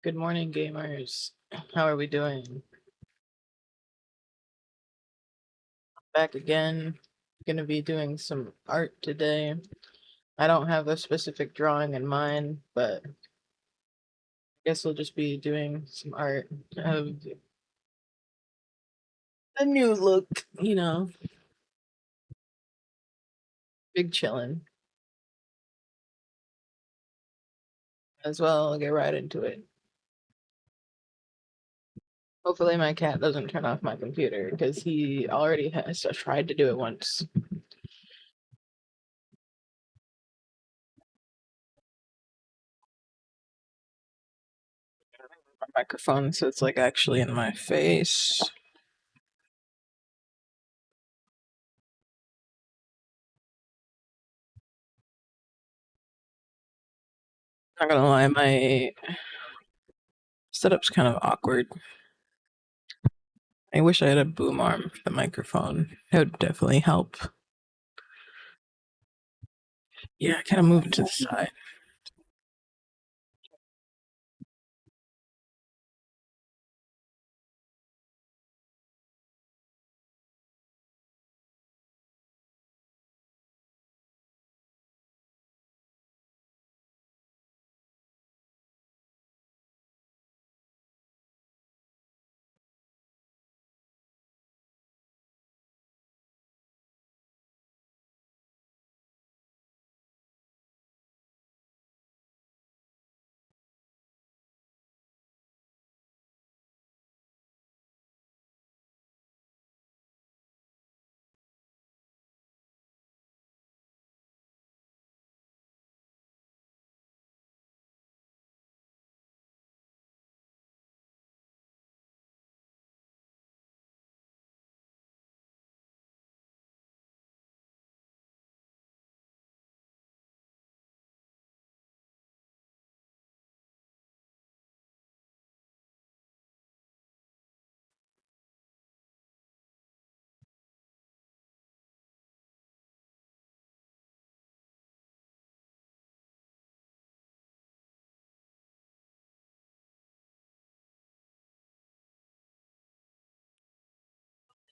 Good morning, gamers. How are we doing? Back again. Gonna be doing some art today. I don't have a specific drawing in mind, but I guess we'll just be doing some art of a new look, big chillin'. As well, I'll get right into it. Hopefully my cat doesn't turn off my computer, because he already has tried to do it once. My microphone, so it's like actually in my face. Not gonna lie, my setup's kind of awkward. I wish I had a boom arm for the microphone. It would definitely help. Yeah, kind of move it to the side.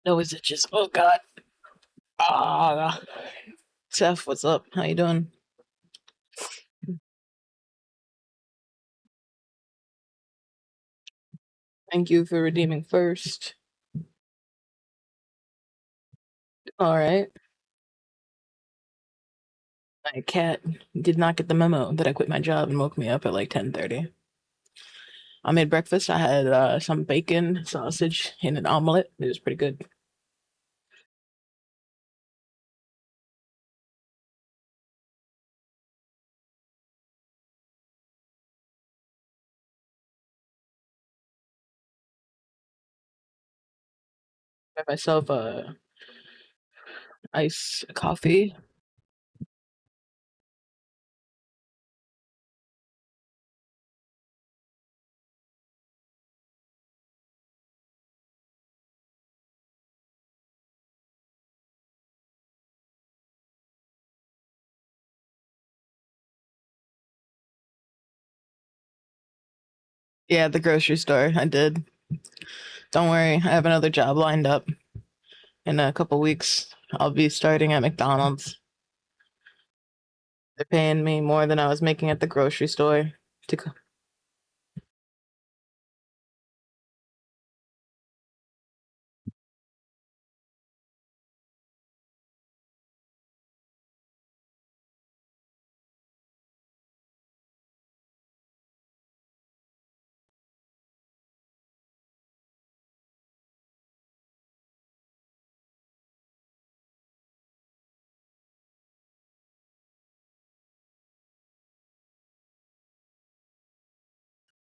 No, is it just? Oh God. Ah, Seth, what's up? How you doing? Thank you for redeeming first. All right. My cat did not get the memo that I quit my job and woke me up at like 10:30. I made breakfast. I had some bacon, sausage, and an omelet. It was pretty good. Got myself a ice coffee. Yeah, at the grocery store. I did. Don't worry, I have another job lined up in a couple weeks. I'll be starting at McDonald's. They're paying me more than I was making at the grocery store. To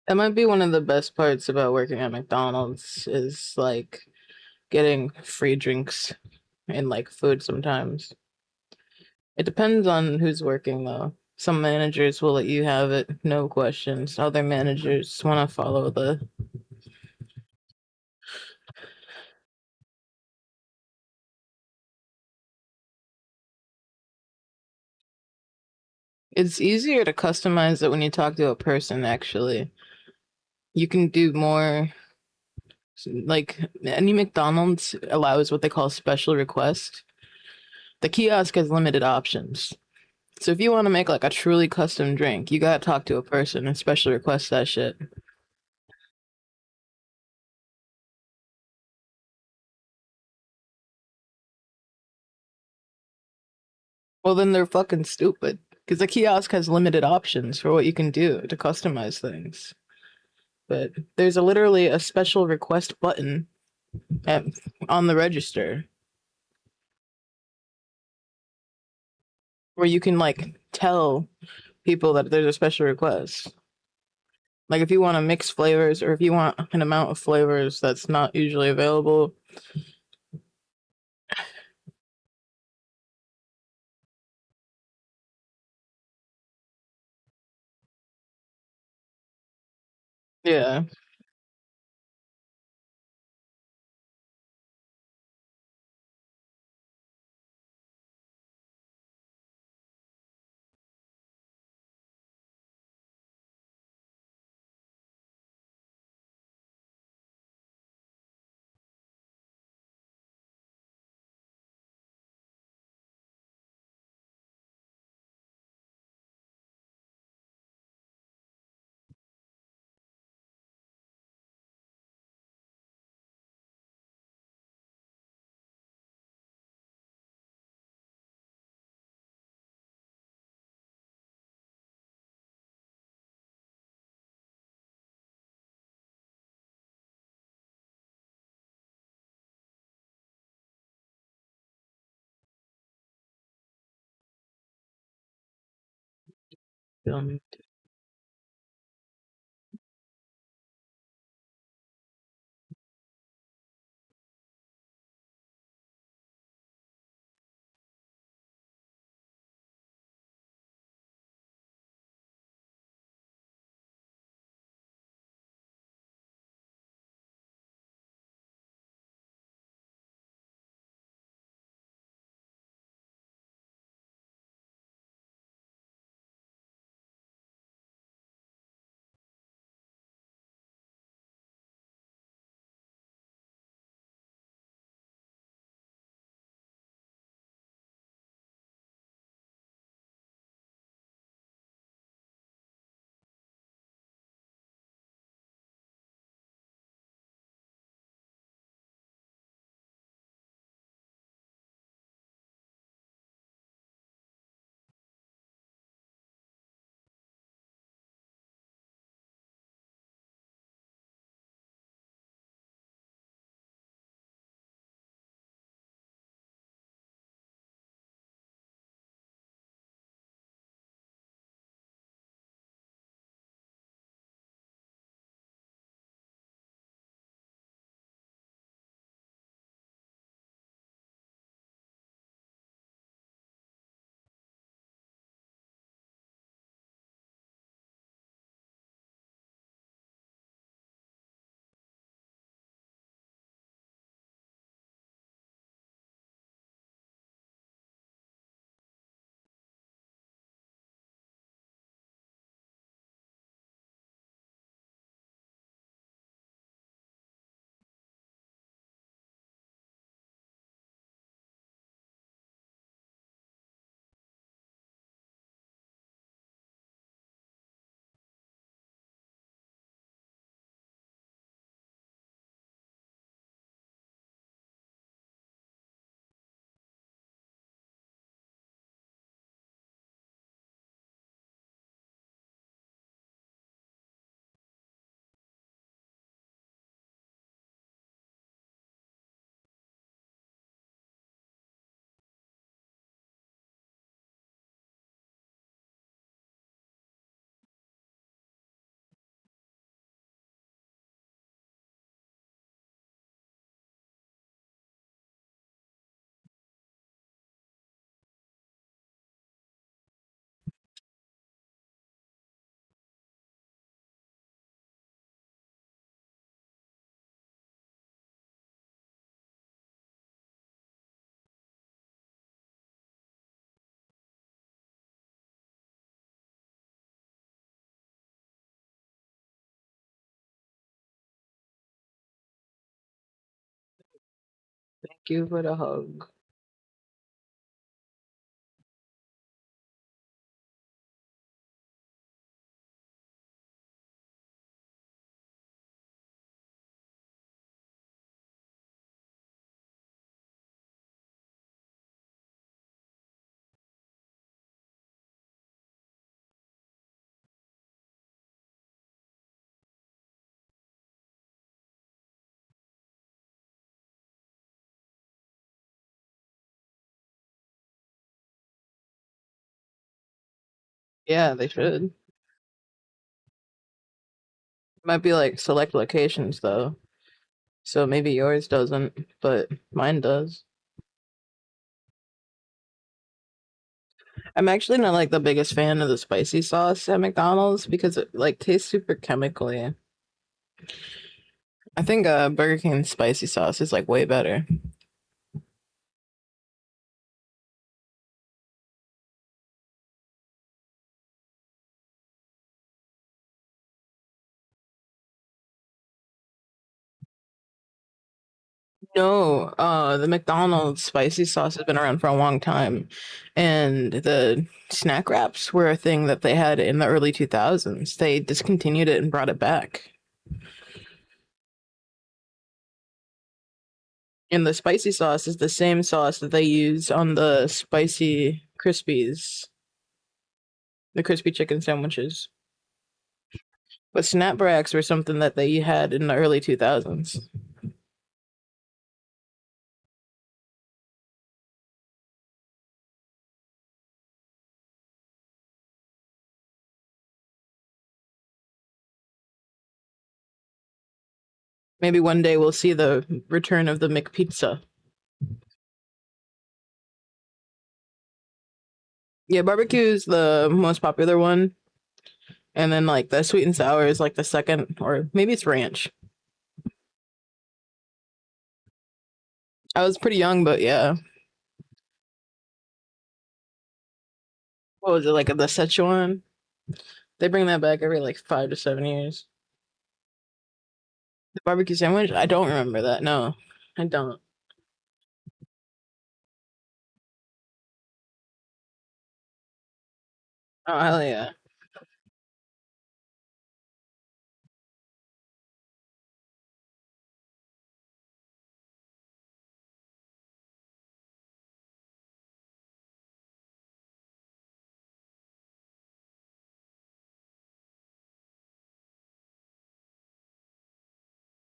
That might be one of the best parts about working at McDonald's is like getting free drinks and like food sometimes. It depends on who's working though. Some managers will let you have it, no questions. Other managers want to follow the. It's easier to customize it when you talk to a person, actually. You can do more. Like any McDonald's allows what they call special request. The kiosk has limited options. So if you want to make like a truly custom drink, you gotta talk to a person and special request that shit. Well, then they're fucking stupid. Because the kiosk has limited options for what you can do to customize things. But there's literally a special request button at, on the register where you can like tell people that there's a special request. Like if you want to mix flavors or if you want an amount of flavors that's not usually available. Yeah. Um, you for the hug. Yeah, they should. Might be like select locations though. So maybe yours doesn't, but mine does. I'm actually not like the biggest fan of the spicy sauce at McDonald's because it like tastes super chemically. I think Burger King spicy sauce is like way better. No, the McDonald's spicy sauce has been around for a long time, and the snack wraps were a thing that they had in the early 2000s. They discontinued it and brought it back. And the spicy sauce is the same sauce that they use on the spicy Krispies, the crispy chicken sandwiches. But snapbacks were something that they had in the early 2000s. Maybe one day we'll see the return of the McPizza. Yeah, barbecue is the most popular one, and then like the sweet and sour is like the second, or maybe it's ranch. I was pretty young, but yeah. What was it like the Szechuan? They bring that back every like 5 to 7 years. The barbecue sandwich? I don't remember that. No, I don't. Oh hell yeah!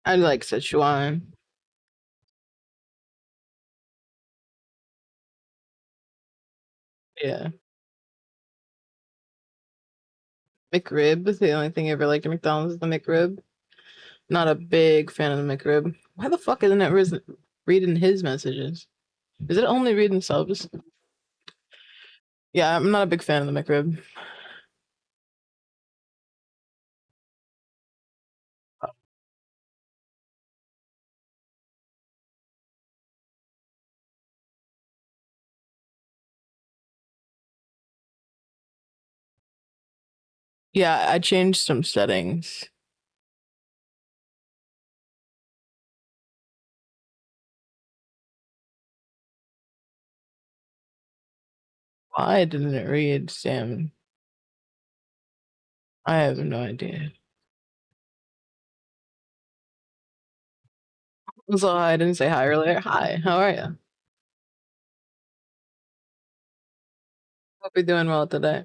I like Szechuan. Yeah, McRib is the only thing I ever liked at McDonald's. Is the McRib. Not a big fan of the McRib. Why the fuck isn't it reading his messages? Is it only reading subs? Yeah, I'm not a big fan of the McRib. Yeah, I changed some settings. Why didn't it read Sam? I have no idea. So I didn't say hi earlier. Hi, how are you? Hope you're doing well today.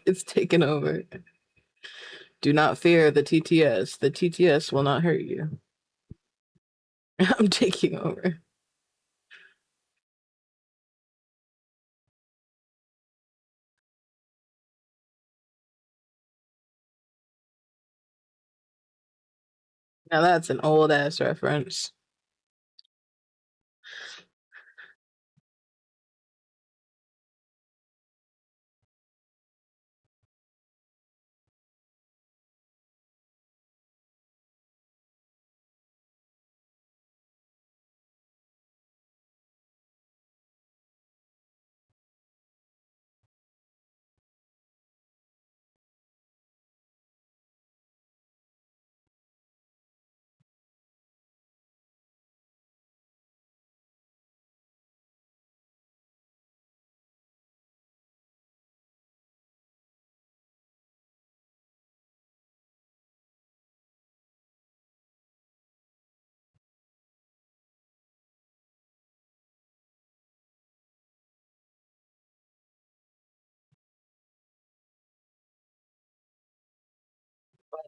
It's taken over. Do not fear the TTS. The TTS will not hurt you. I'm taking over. Now that's an old ass reference.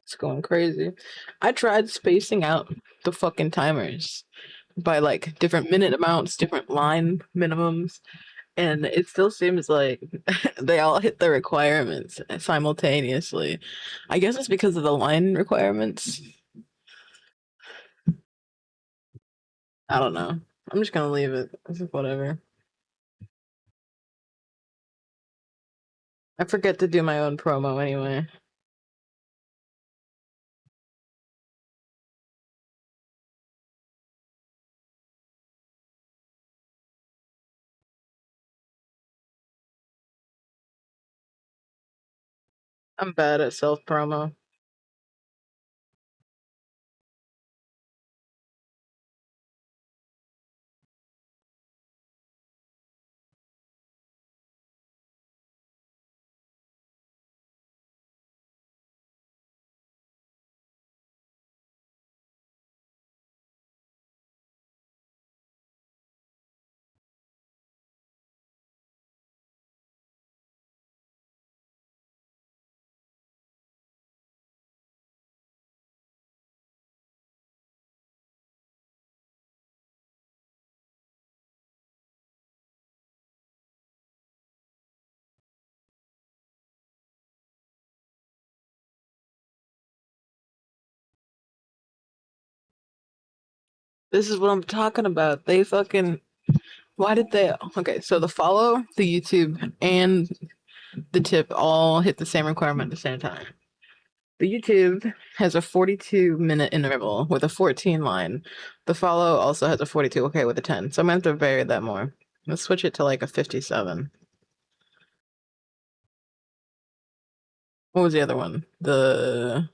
It's going crazy. I tried spacing out the fucking timers by like different minute amounts, different line minimums, and it still seems like they all hit the requirements simultaneously. I guess it's because of the line requirements. I don't know. I'm just gonna leave it. It's just whatever. I forget to do my own promo anyway. I'm bad at self promo. This is what I'm talking about. They fucking. Why did they? Okay, so the follow, the YouTube, and the tip all hit the same requirement at the same time. The YouTube has a 42-minute interval with a 14 line. The follow also has a 42, okay, with a 10. So I'm gonna have to vary that more. Let's switch it to like a 57. What was the other one? The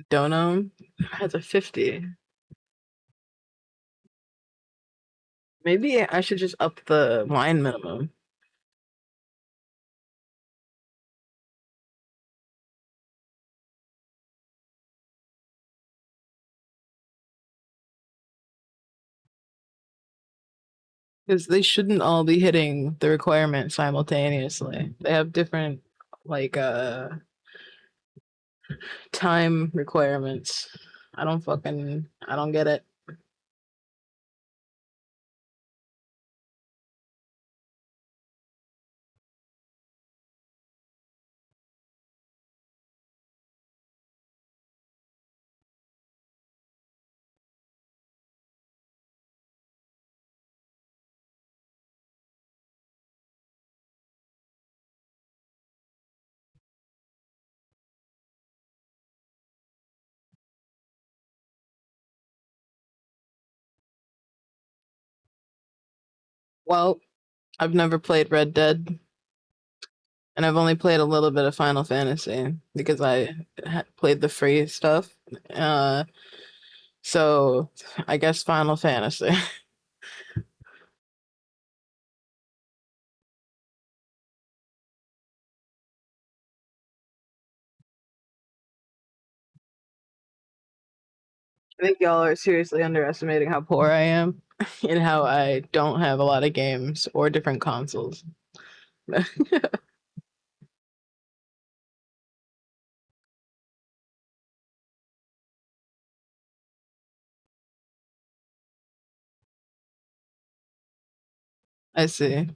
Dono has a 50. Maybe I should just up the line minimum. Because they shouldn't all be hitting the requirement simultaneously. They have different like time requirements. I don't get it. Well, I've never played Red Dead, and I've only played a little bit of Final Fantasy because I played the free stuff. Uh, so I guess Final Fantasy. I think y'all are seriously underestimating how poor I am and how I don't have a lot of games or different consoles. I see.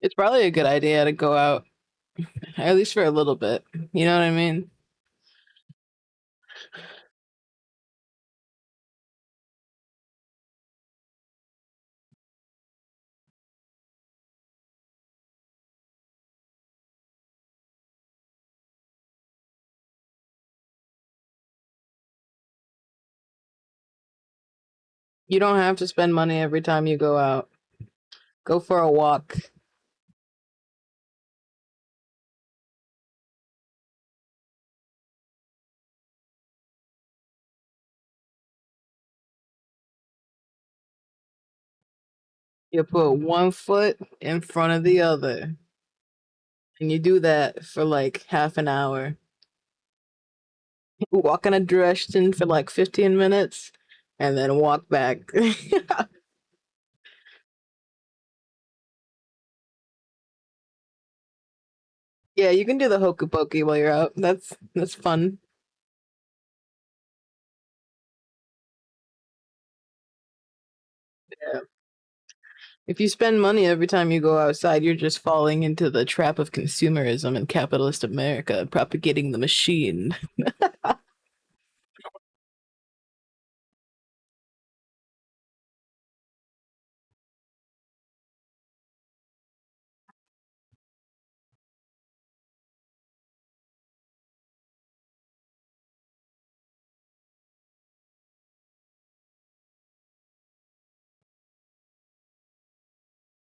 It's probably a good idea to go out, at least for a little bit. You know what I mean? You don't have to spend money every time you go out. Go for a walk. You put one foot in front of the other. And you do that for like half an hour. Walk in a direction for like 15 minutes and then walk back. Yeah, you can do the hokey pokey while you're out. That's fun. Yeah. If you spend money every time you go outside, you're just falling into the trap of consumerism in capitalist America, propagating the machine.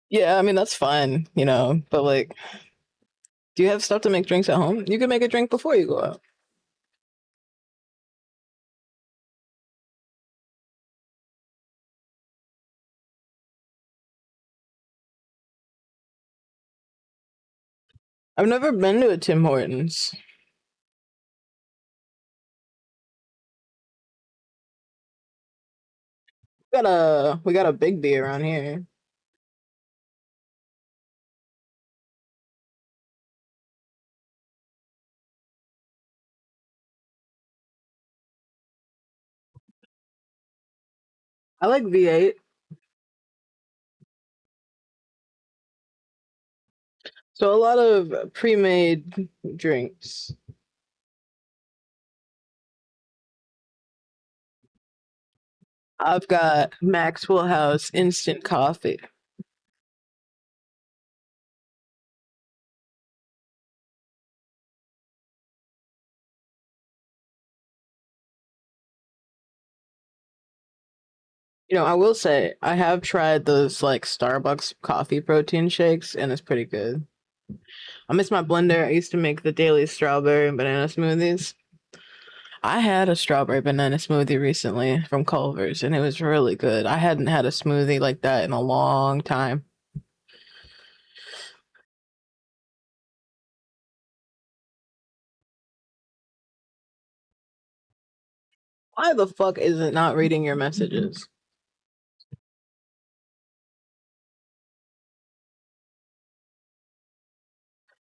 Yeah, I mean that's fine, but like, do you have stuff to make drinks at home? You can make a drink before you go out. I've never been to a Tim Hortons. We got a Big B around here. I like V8. So a lot of pre-made drinks. I've got Maxwell House instant coffee. I will say I have tried those like Starbucks coffee protein shakes, and it's pretty good. I miss my blender. I used to make the daily strawberry and banana smoothies. I had a strawberry banana smoothie recently from Culver's, and it was really good. I hadn't had a smoothie like that in a long time. Why the fuck is it not reading your messages?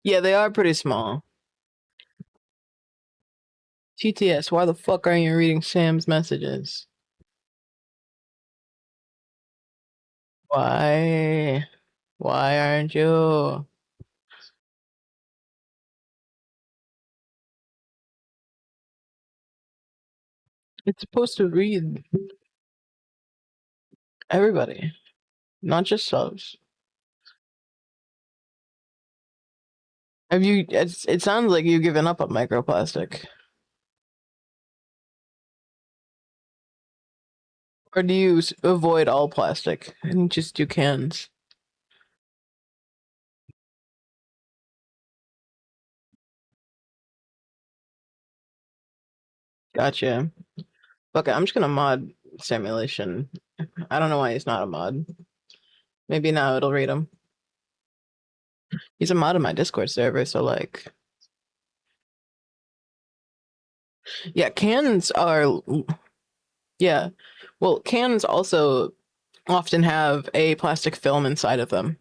Yeah, they are pretty small. TTS, why the fuck aren't you reading Sam's messages? Why? Why aren't you? It's supposed to read everybody, not just subs. It sounds like you've given up on microplastic. Or do you avoid all plastic and just do cans? Gotcha. Okay, I'm just gonna mod simulation. I don't know why he's not a mod. Maybe now it'll read him. He's a mod in my Discord server, so like, yeah, cans are, yeah. Well, cans also often have a plastic film inside of them,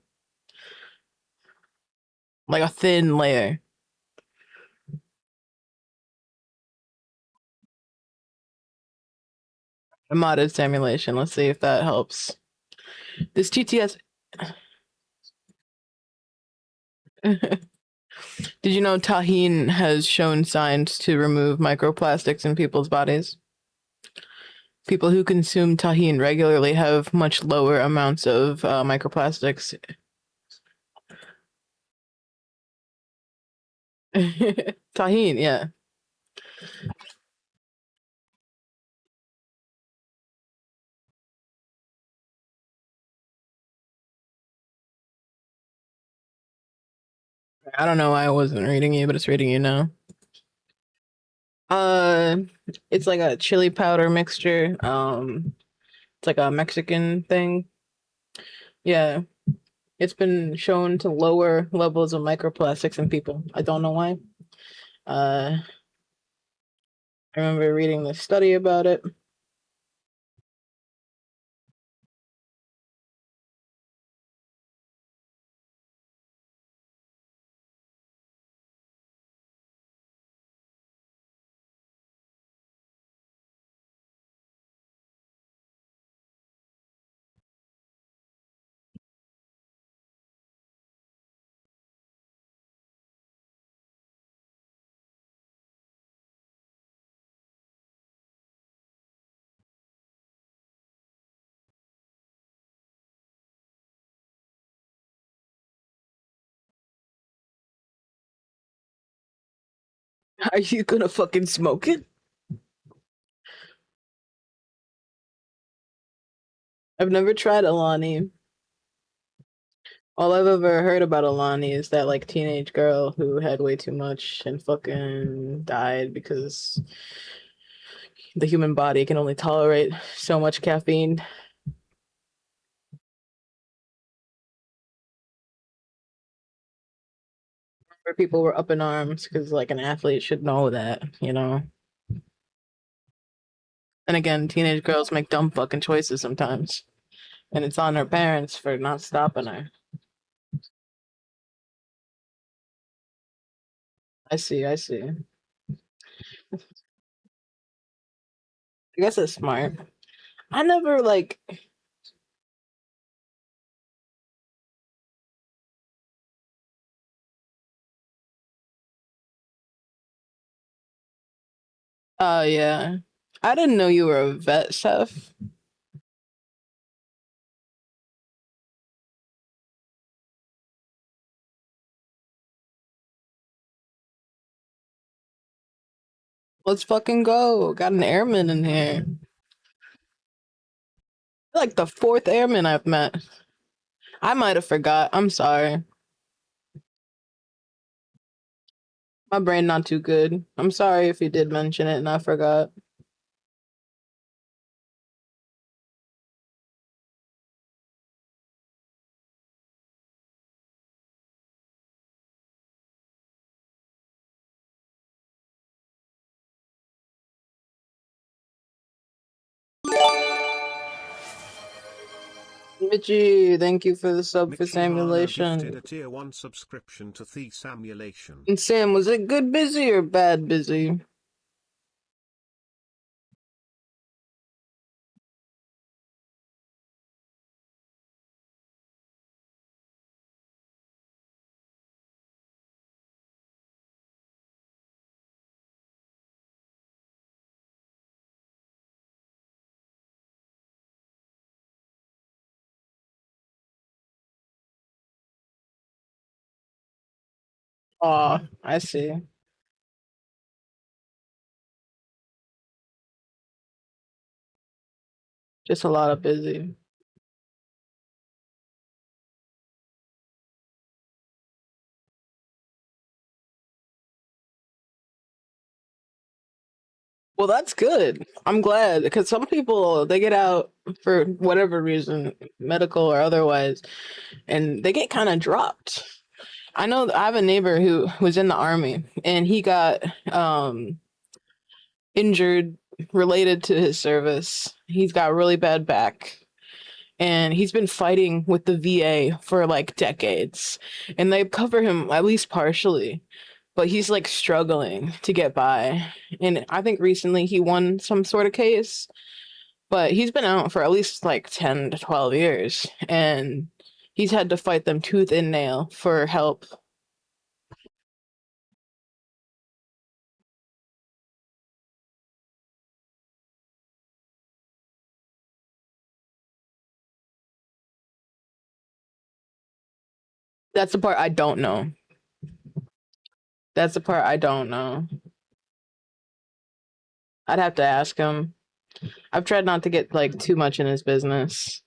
like a thin layer. A modded simulation. Let's see if that helps. This TTS. Did you know tahine has shown signs to remove microplastics in people's bodies? People who consume tahine regularly have much lower amounts of microplastics. Tahine, yeah. I don't know why I wasn't reading you, but it's reading you now. Uh, it's like a chili powder mixture. It's like a Mexican thing. Yeah. It's been shown to lower levels of microplastics in people. I don't know why. Uh, I remember reading this study about it. Are you gonna fucking smoke it? I've never tried Alani. All I've ever heard about Alani is that like teenage girl who had way too much and fucking died because the human body can only tolerate so much caffeine. Where people were up in arms because like an athlete should know that, you know. And again, teenage girls make dumb fucking choices sometimes, and it's on her parents for not stopping her. I see, I see. I guess it's smart. I never like. Oh yeah, I didn't know you were a vet, chef. Let's fucking go. Got an airman in here. Like the fourth airman I've met. I might have forgot. I'm sorry. My brain not too good. I'm sorry if you did mention it and I forgot. Mitchie, thank you for the sub for Michihano gifted simulation. a tier 1 subscription to the Samulation. And Sam, was it good busy or bad busy? Aw, I see. Just a lot of busy. Well, that's good. I'm glad because some people they get out for whatever reason, medical or otherwise, and they get kind of dropped. I know I have a neighbor who was in the army and he got injured related to his service. He's got really bad back and he's been fighting with the VA for like decades and they cover him at least partially, but he's like struggling to get by. And I think recently he won some sort of case, but he's been out for at least like 10 to 12 years and he's had to fight them tooth and nail for help. That's the part I don't know. That's the part I don't know. I'd have to ask him. I've tried not to get like too much in his business.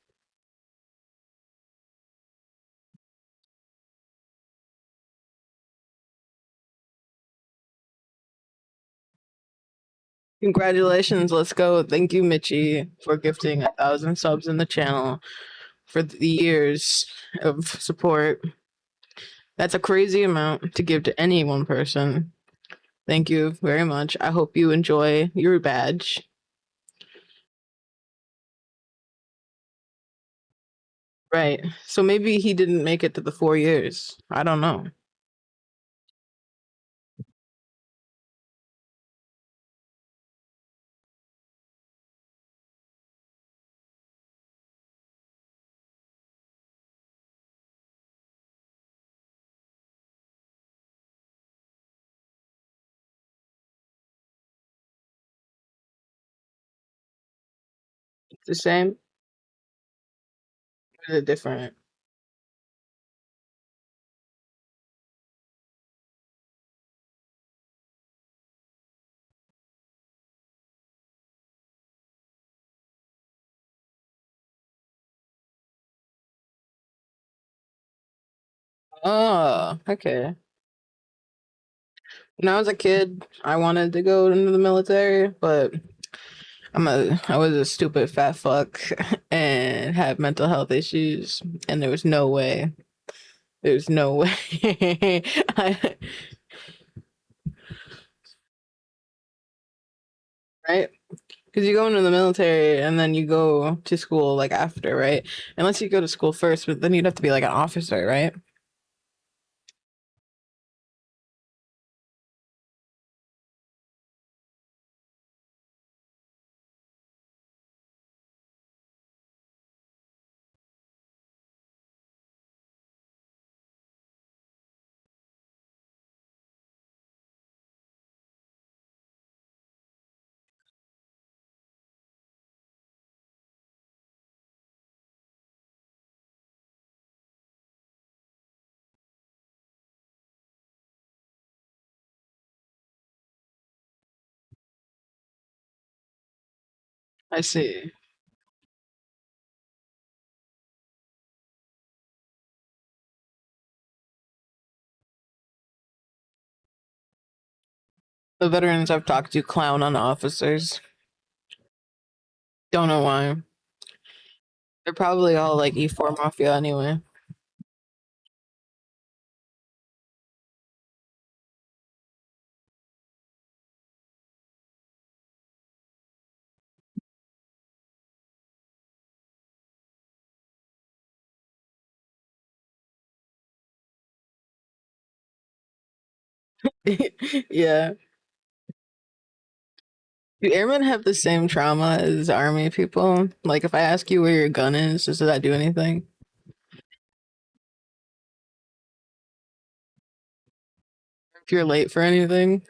Congratulations, let's go. Thank you, Mitchie, for gifting 1,000 subs in the channel. for the years of support. That's a crazy amount to give to any one person. Thank you very much. I hope you enjoy your badge. Right. So maybe he didn't make it to the 4 years. I don't know. It's the same. Or is it different? Oh, okay. When I was a kid, I wanted to go into the military, but I was a stupid fat fuck and had mental health issues, and there was no way. There's no way. Right? Because you go into the military and then you go to school like after, right? Unless you go to school first, but then you'd have to be like an officer, right? I see. The veterans I've talked to clown on officers. Don't know why. They're probably all like E4 mafia anyway. Yeah. Do airmen have the same trauma as army people? Like, if I ask you where your gun is, does that do anything? If you're late for anything?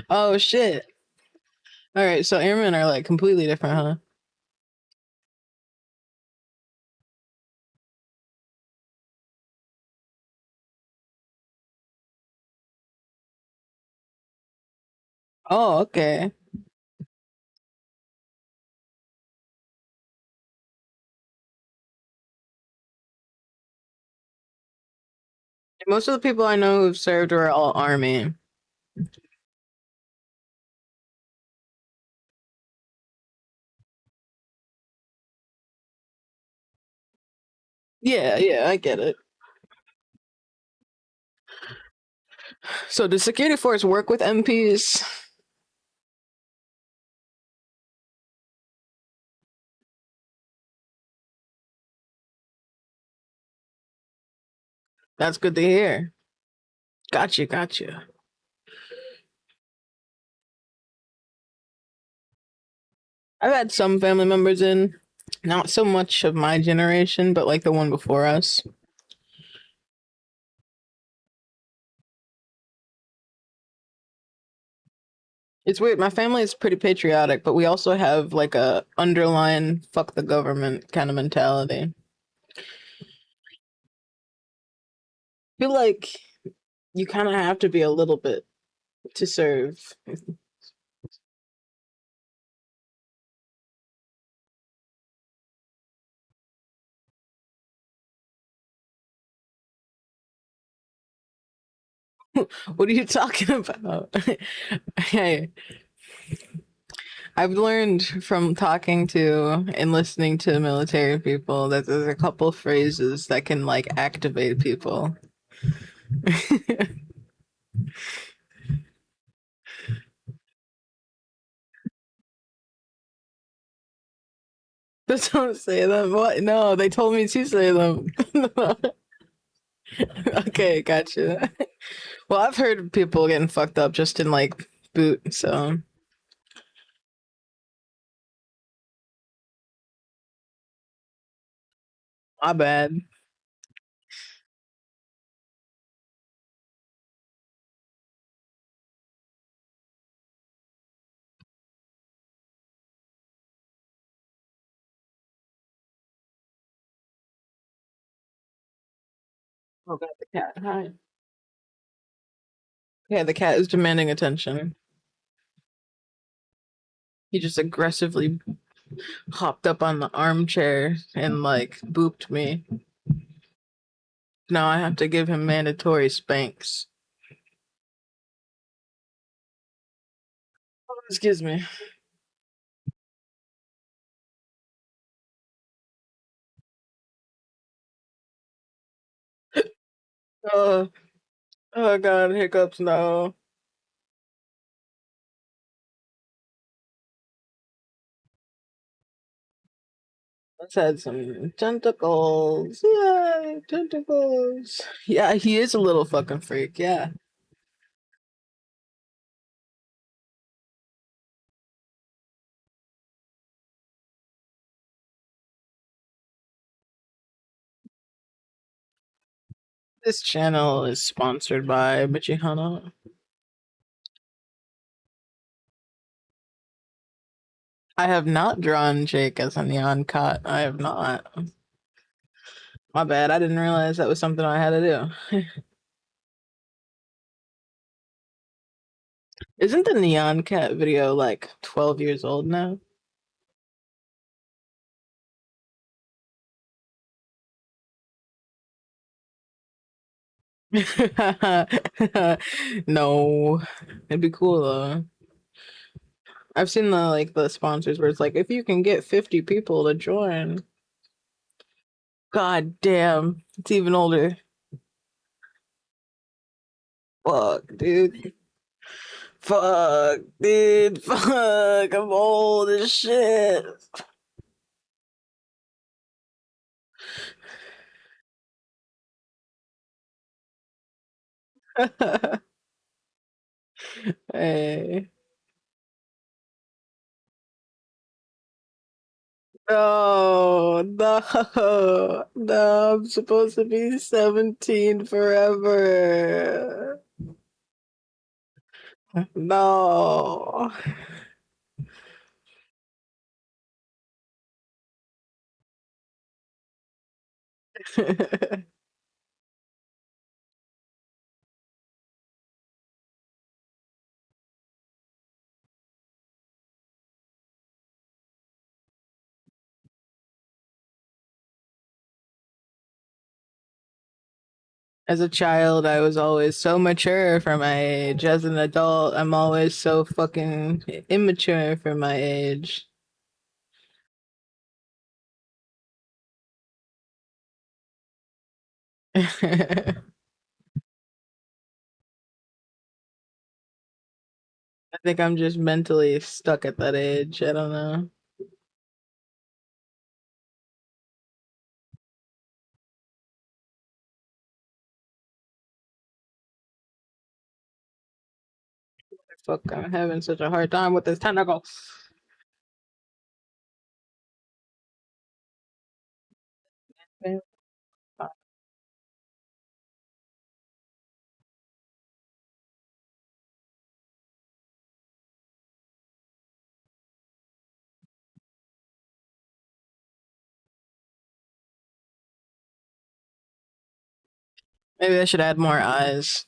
Oh, shit. All right, so airmen are like completely different, huh? Oh, okay. Most of the people I know who've served were all army. Yeah, yeah, I get it. So does security force work with MPs? That's good to hear. Gotcha, gotcha. I've had some family members in, not so much of my generation, but like the one before us. It's weird. My family is pretty patriotic, but we also have like a underlying fuck the government kind of mentality. I feel like you kind of have to be a little bit to serve. What are you talking about? Hey, I've learned from talking to and listening to military people that there's a couple phrases that can like activate people. Just don't say them. What? No, they told me to say them. Okay, gotcha. Well, I've heard people getting fucked up just in like boot, so my bad. Oh god, the cat. Hi. Yeah, the cat is demanding attention. He just aggressively hopped up on the armchair and like booped me. Now I have to give him mandatory spanks. Excuse me. Oh, oh god, hiccups no. Let's add some tentacles. Yay, tentacles. Yeah, he is a little fucking freak, yeah. This channel is sponsored by Michihana. I have not drawn Jake as a neon cut. I have not. My bad. I didn't realize that was something I had to do. Isn't the neon cat video like 12 years old now? No. It'd be cool though. I've seen the like the sponsors where it's like if you can get 50 people to join. God damn. It's even older. Fuck, dude. Fuck, dude. Fuck. I'm old as shit. Hey. No, no, no, I'm supposed to be 17 forever. No. As a child, I was always so mature for my age. As an adult, I'm always so fucking immature for my age. I think I'm just mentally stuck at that age. I don't know. Fuck, I'm having such a hard time with this tentacle. Maybe I should add more eyes.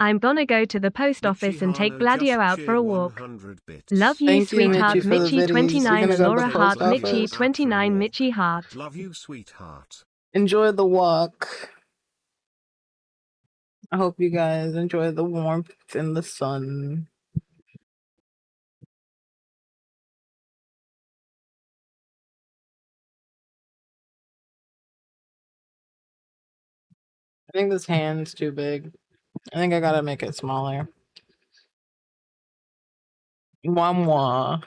I'm gonna go to the post office and take Gladio out for a walk. Love you, Thank you, sweetheart. Mitchie, for the Mitchie biddies. You're 29 gonna go to Laura the post Heart. Mitchie office. 29 Mitchie Heart. Love you, sweetheart. Enjoy the walk. I hope you guys enjoy the warmth in the sun. I think this hand's too big. I think I gotta make it smaller. Mwah mwah.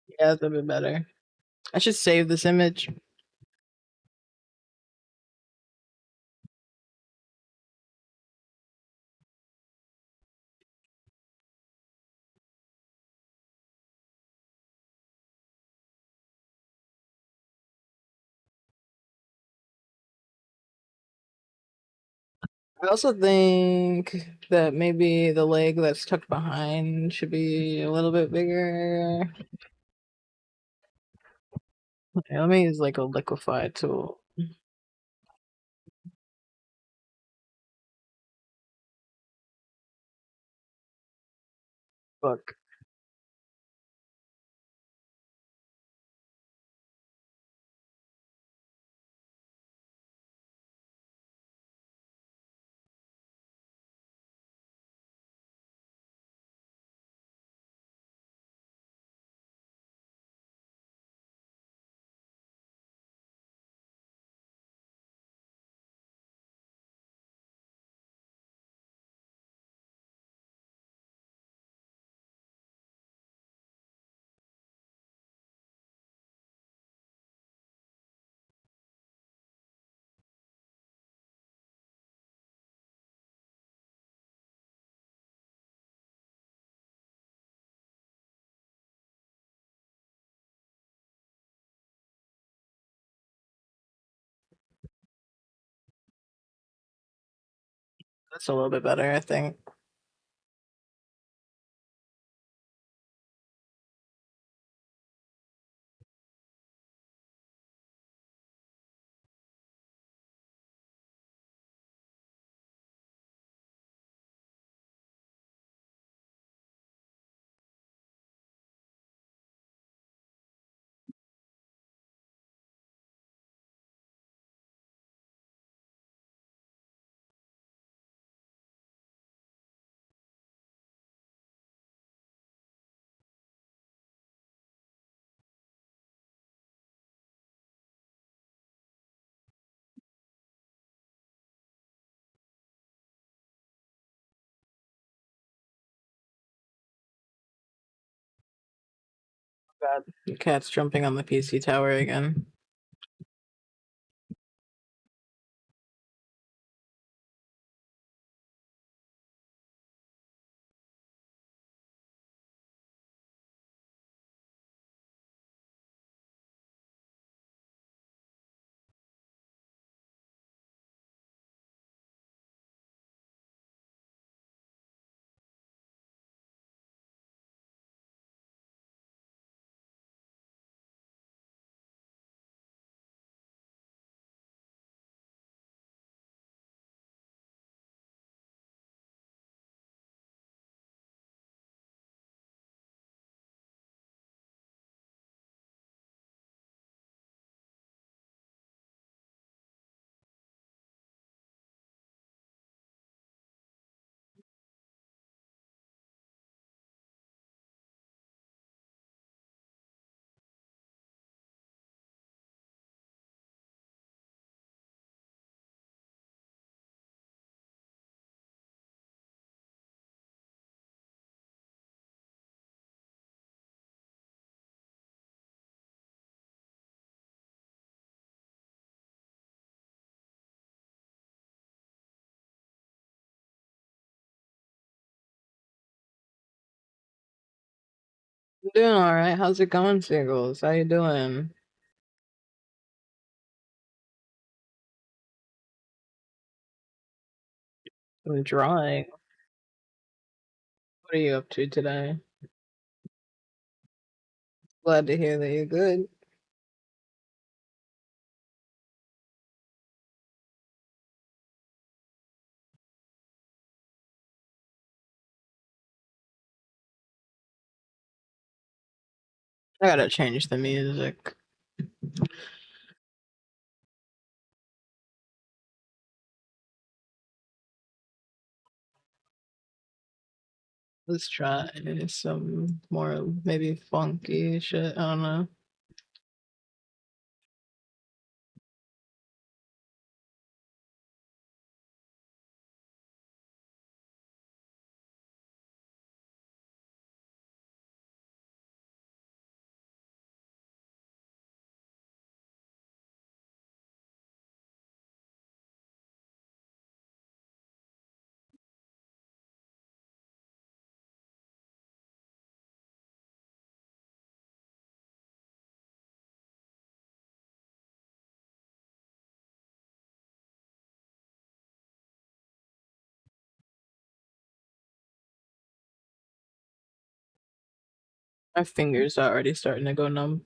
Yeah, that's a bit better. I should save this image. I also think that maybe the leg that's tucked behind should be a little bit bigger. Okay, let me use like a liquefy tool. Fuck. That's a little bit better, I think. God, the cat's jumping on the PC tower again. I'm doing all right. How's it going, Seagulls? How you doing? I'm drawing. What are you up to today? Glad to hear that you're good. I gotta change the music. Let's try some more maybe funky shit. I don't know. My fingers are already starting to go numb.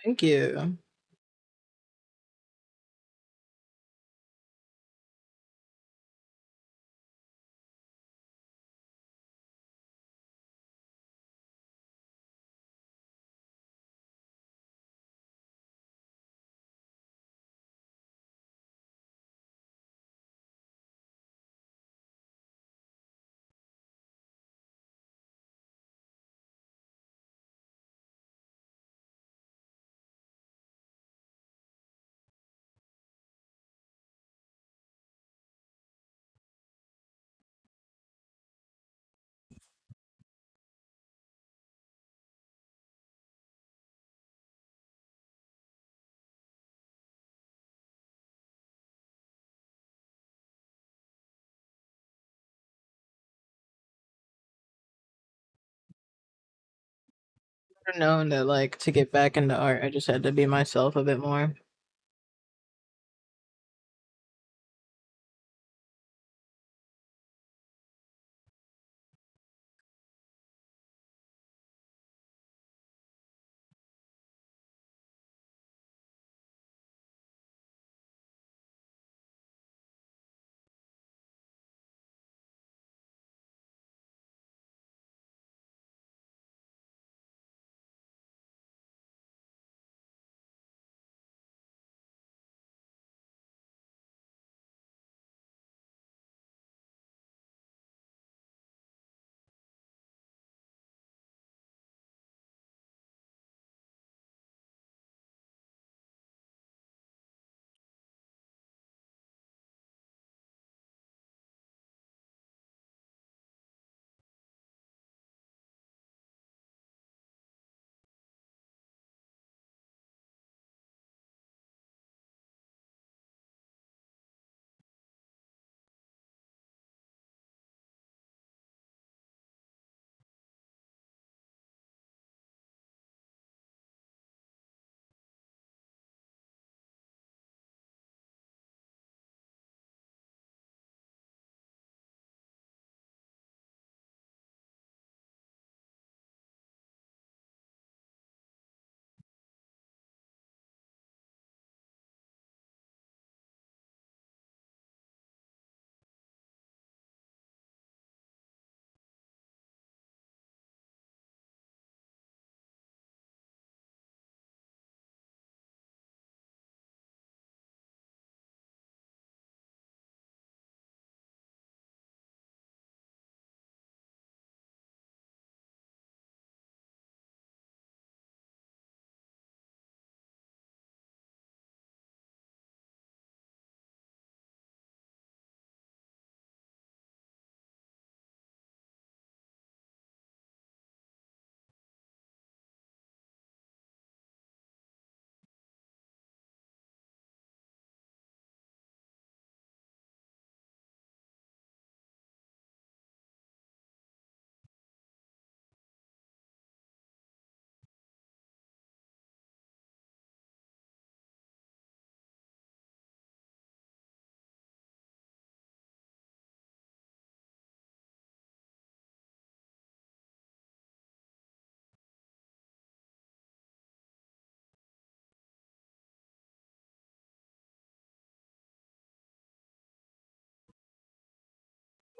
Thank you. I've known that like to get back into art, I just had to be myself a bit more.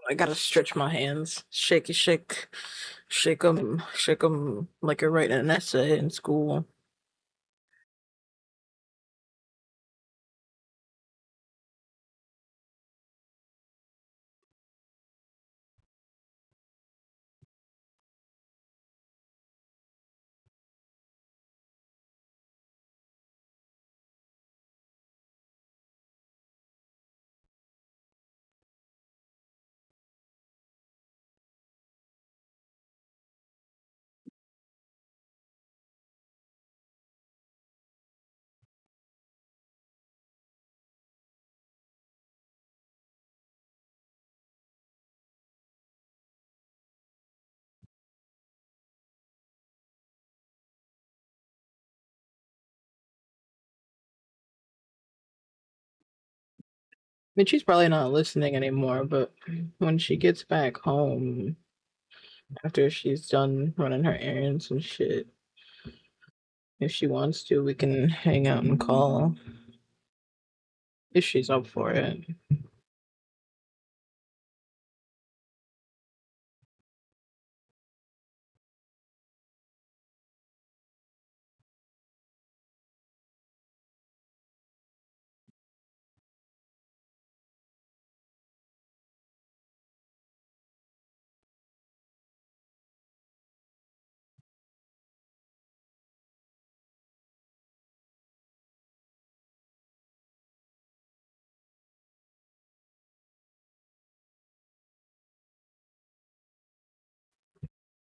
I gotta stretch my hands. Shake, shake, shake them like you're writing an essay in school. I mean, she's probably not listening anymore, but when she gets back home, after she's done running her errands and shit, if she wants to, we can hang out and call. If she's up for it.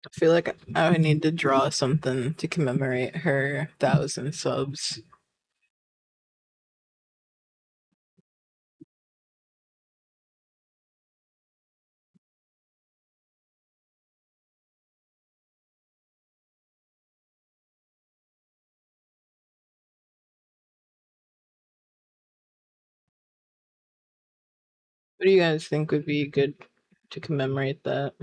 I feel like I would need to draw something to commemorate her 1,000 subs. What do you guys think would be good to commemorate that?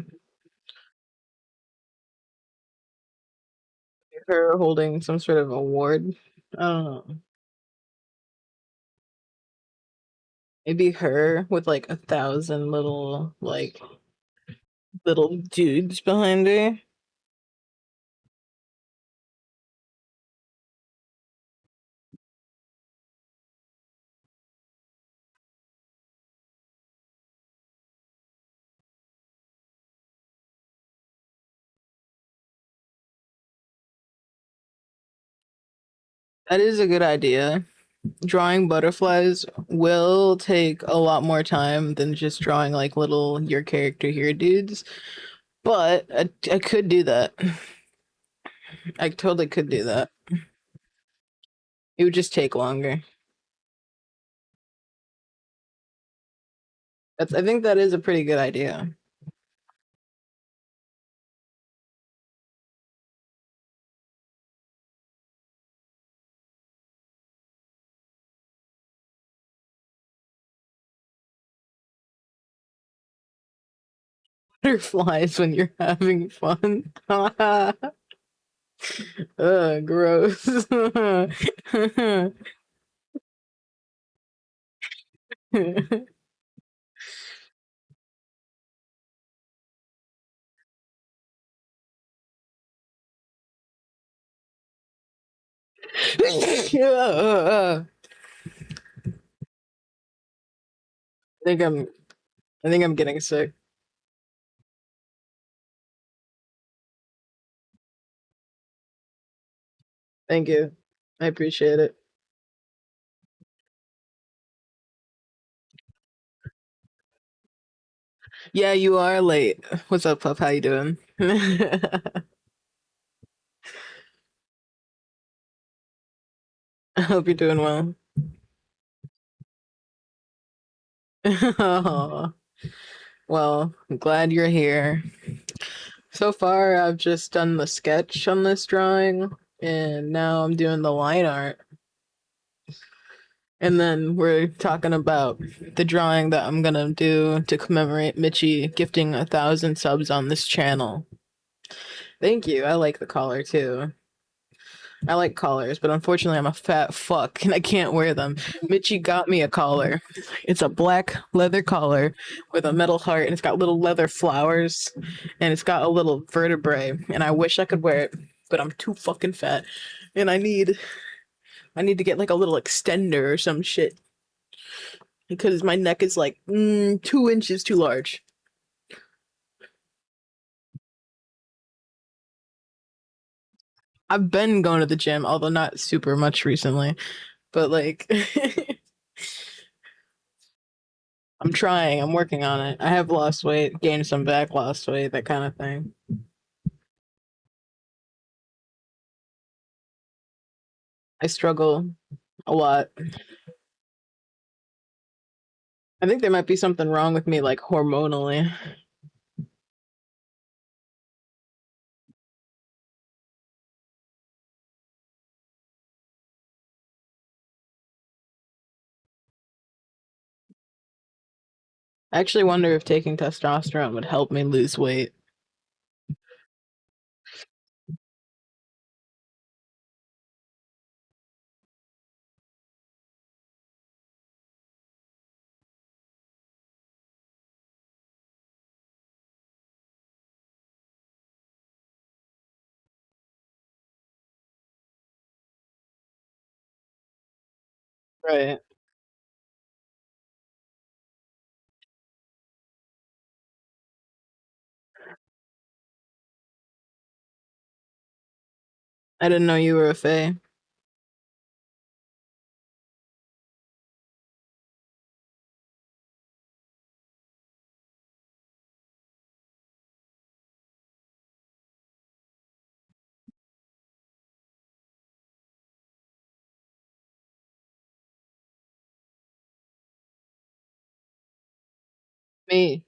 Her holding some sort of award? I don't know. Maybe her with like 1,000 little dudes behind her. That is a good idea. Drawing butterflies will take a lot more time than just drawing like little your character here dudes, but I could do that. I totally could do that. It would just take longer. I think that is a pretty good idea. Butterflies when you're having fun. Gross. I think I'm getting sick. Thank you. I appreciate it. Yeah, you are late. What's up, pup? How you doing? I hope you're doing well. Aw. Well, I'm glad you're here. So far, I've just done the sketch on this drawing, and now I'm doing the line art. And then we're talking about the drawing that I'm gonna do to commemorate Mitchie gifting 1,000 subs on this channel. Thank you. I like the collar too. I like collars, but unfortunately I'm a fat fuck and I can't wear them. Mitchie got me a collar. It's a black leather collar with a metal heart and it's got little leather flowers and it's got a little vertebrae and I wish I could wear it, but I'm too fucking fat and I need to get like a little extender or some shit because my neck is like 2 inches too large. I've been going to the gym, although not super much recently, but like I'm trying. I'm working on it. I have lost weight, gained some back, lost weight, that kind of thing. I struggle a lot. I think there might be something wrong with me, like hormonally. I actually wonder if taking testosterone would help me lose weight. Right. I didn't know you were a fae. Me.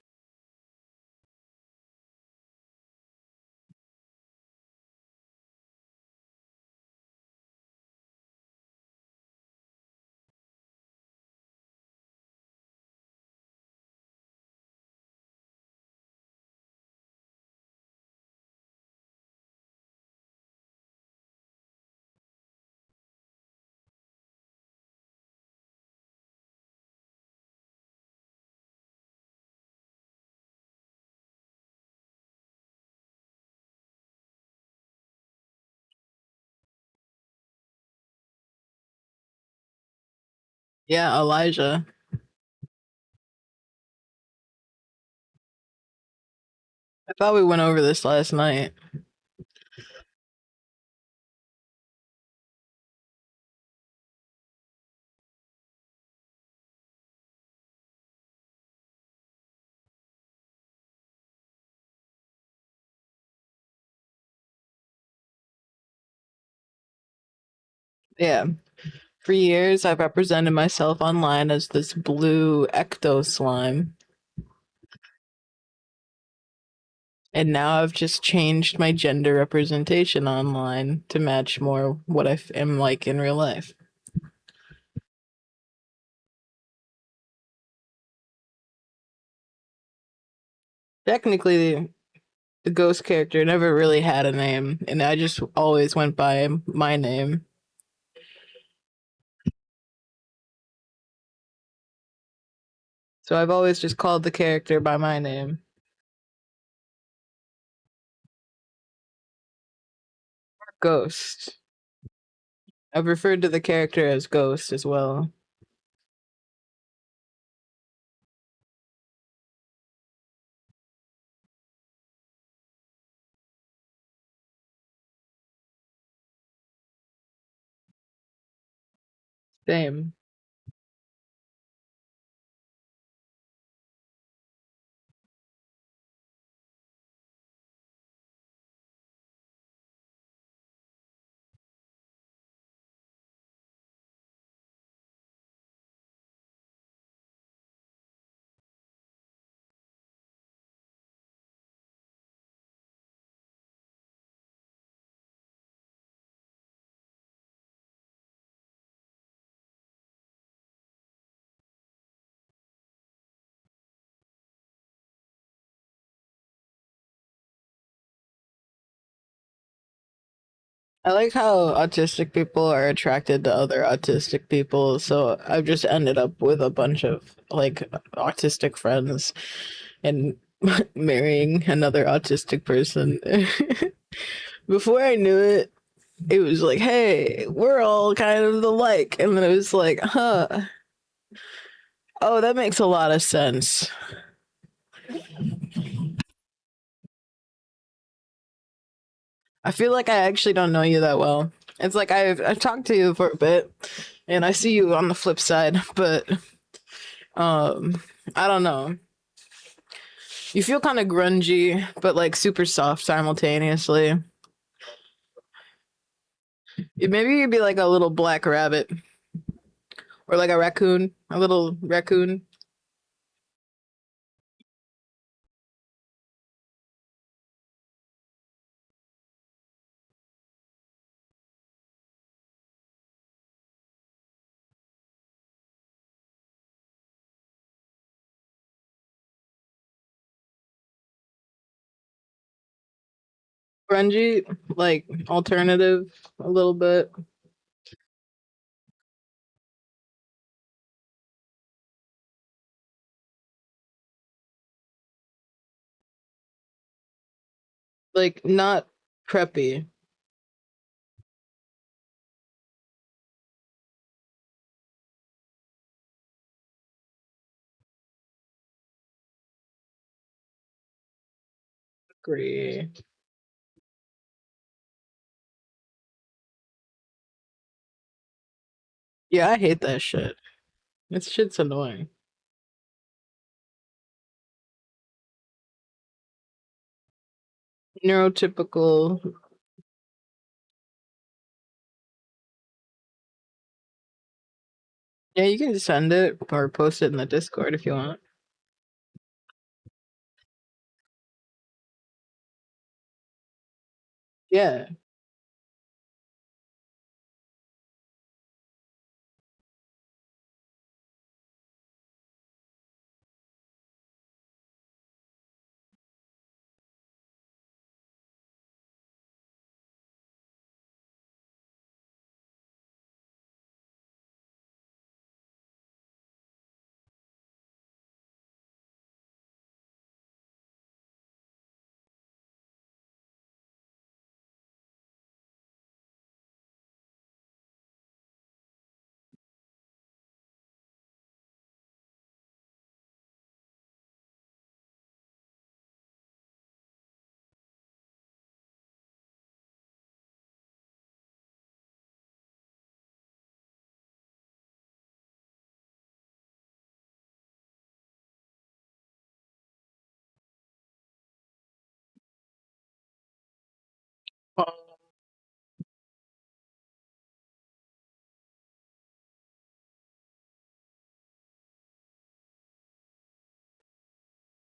Yeah, Elijah. I thought we went over this last night. Yeah. For years, I've represented myself online as this blue ecto slime. And now I've just changed my gender representation online to match more what I am like in real life. Technically, the ghost character never really had a name, and I just always went by my name. So I've always just called the character by my name. Ghost. I've referred to the character as Ghost as well. Same. I like how autistic people are attracted to other autistic people, so I've just ended up with a bunch of like autistic friends and marrying another autistic person. Before I knew it, it was like, hey, we're all kind of alike. And then it was like, huh, oh, that makes a lot of sense. I feel like I actually don't know you that well. It's like I've talked to you for a bit, and I see you on the flip side, but um, I don't know. You feel kind of grungy, but like super soft simultaneously. Maybe you'd be like a little black rabbit or like a raccoon, a little raccoon. Grungy, like alternative a little bit. Like not preppy. Agree. Yeah, I hate that shit. This shit's annoying. Neurotypical. Yeah, you can send it or post it in the Discord if you want. Yeah.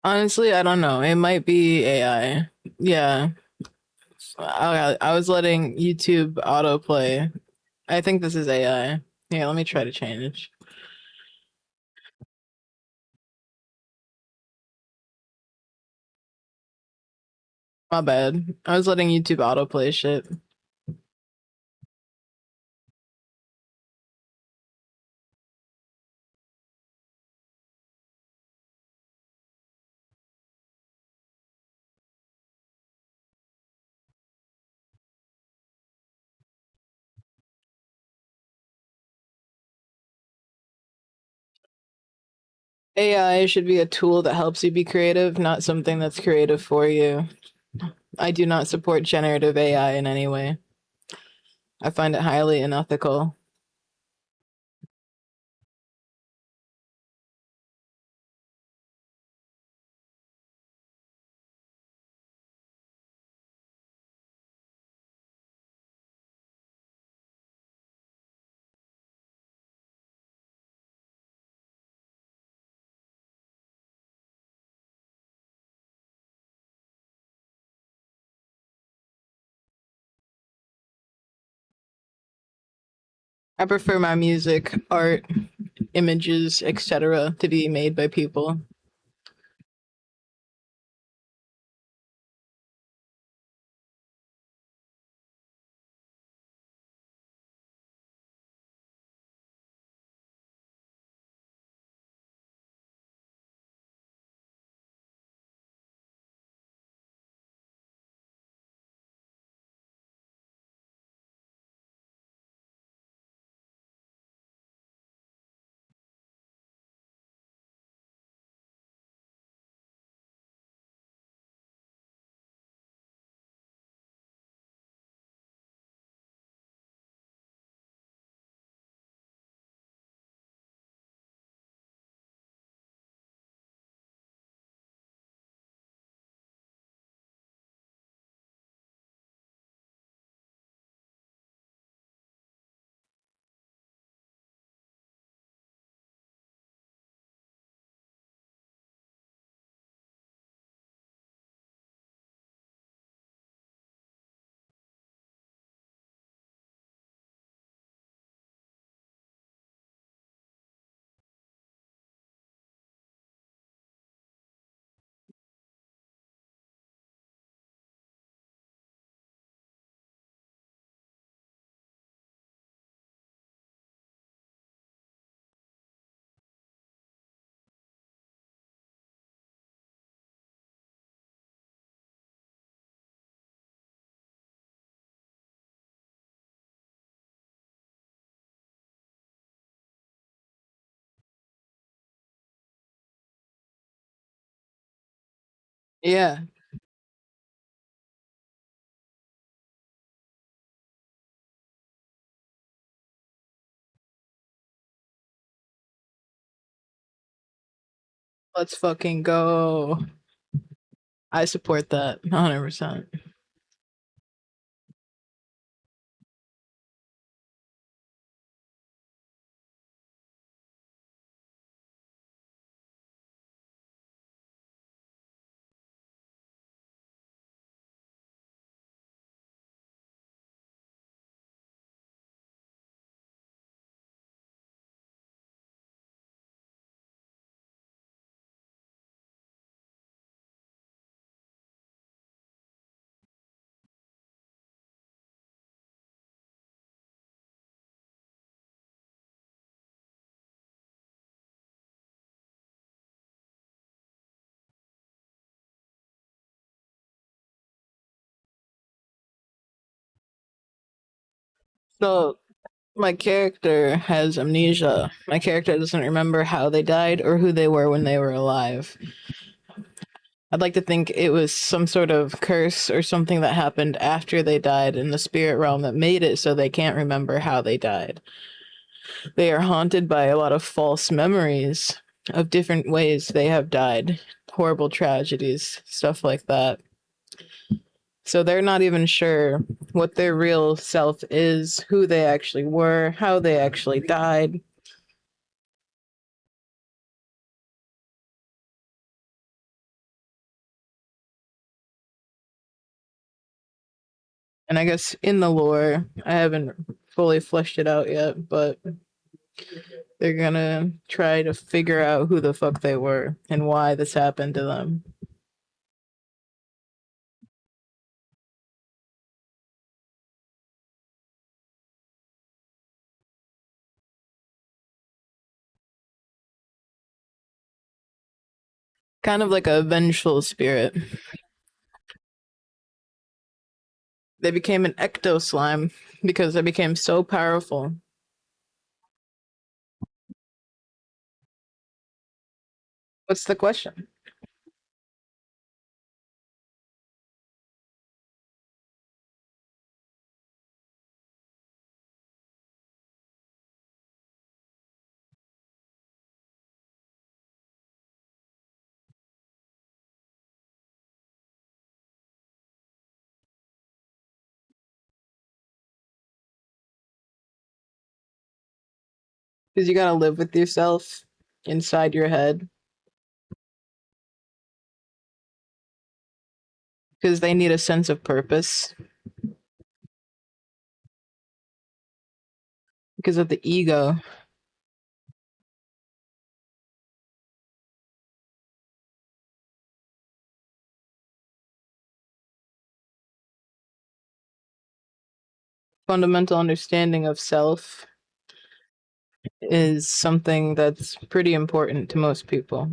Honestly, I don't know. It might be AI. Yeah. I was letting YouTube autoplay. I think this is AI. Yeah, let me try to change. My bad. I was letting YouTube autoplay shit. AI should be a tool that helps you be creative, not something that's creative for you. I do not support generative AI in any way. I find it highly unethical. I prefer my music, art, images, etc. to be made by people. Yeah. Let's fucking go. I support that 100%. So my character has amnesia. My character doesn't remember how they died or who they were when they were alive. I'd like to think it was some sort of curse or something that happened after they died in the spirit realm that made it so they can't remember how they died. They are haunted by a lot of false memories of different ways they have died, horrible tragedies, stuff like that. So they're not even sure what their real self is, who they actually were, how they actually died. And I guess in the lore, I haven't fully fleshed it out yet, but they're gonna try to figure out who the fuck they were and why this happened to them. Kind of like a vengeful spirit. They became an ecto slime because they became so powerful. What's the question? Because you gotta live with yourself inside your head. Because they need a sense of purpose. Because of the ego. Fundamental understanding of self is something that's pretty important to most people.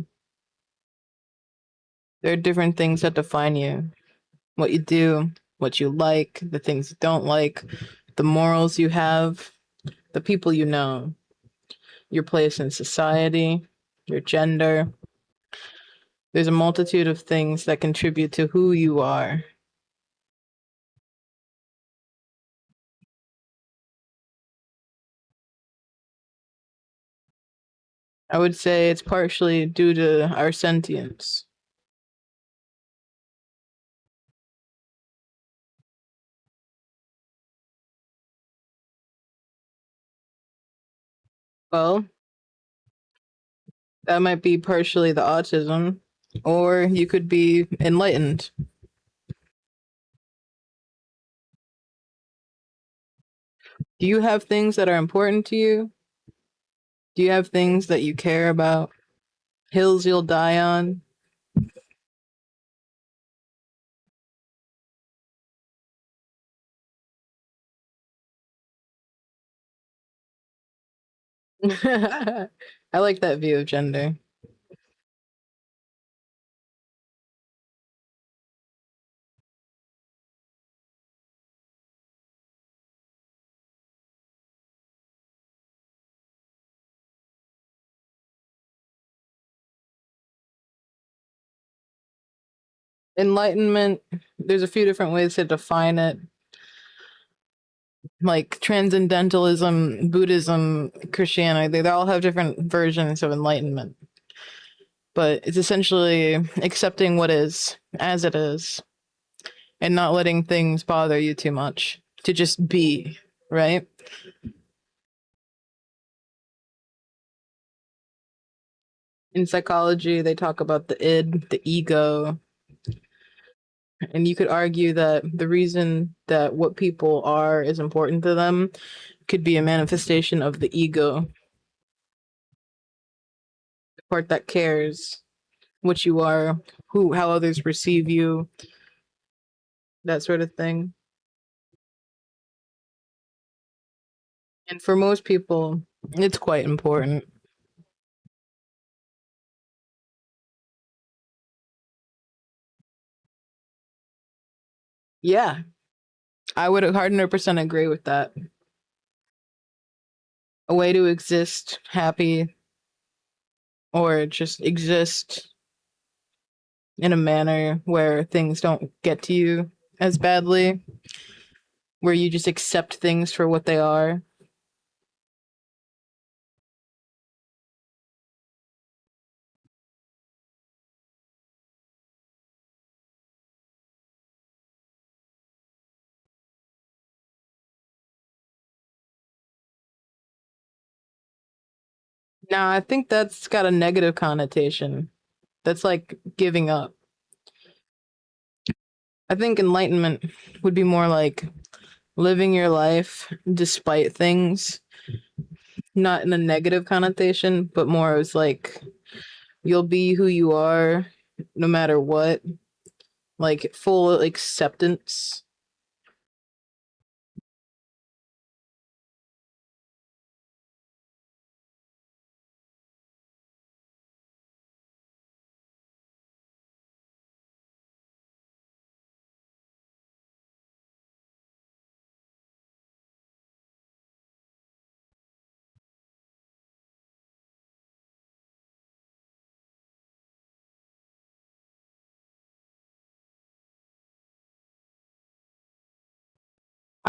There are different things that define you, what you do, what you like, the things you don't like, the morals you have, the people you know, your place in society, your gender. There's a multitude of things that contribute to who you are. I would say it's partially due to our sentience. Well, that might be partially the autism, or you could be enlightened. Do you have things that are important to you? Do you have things that you care about? Hills you'll die on? I like that view of gender. Enlightenment, there's a few different ways to define it. Like transcendentalism, Buddhism, Christianity, they all have different versions of enlightenment. But it's essentially accepting what is as it is and not letting things bother you too much. To just be, right? In psychology, they talk about the id, the ego, and you could argue that the reason that what people are is important to them could be a manifestation of the ego, the part that cares what you are, how others perceive you, that sort of thing. And for most people, it's quite important. Yeah, I would 100% agree with that. A way to exist happy or just exist in a manner where things don't get to you as badly, where you just accept things for what they are. Now, I think that's got a negative connotation. That's like giving up. I think enlightenment would be more like living your life despite things, not in a negative connotation, but more as like you'll be who you are no matter what, like full acceptance.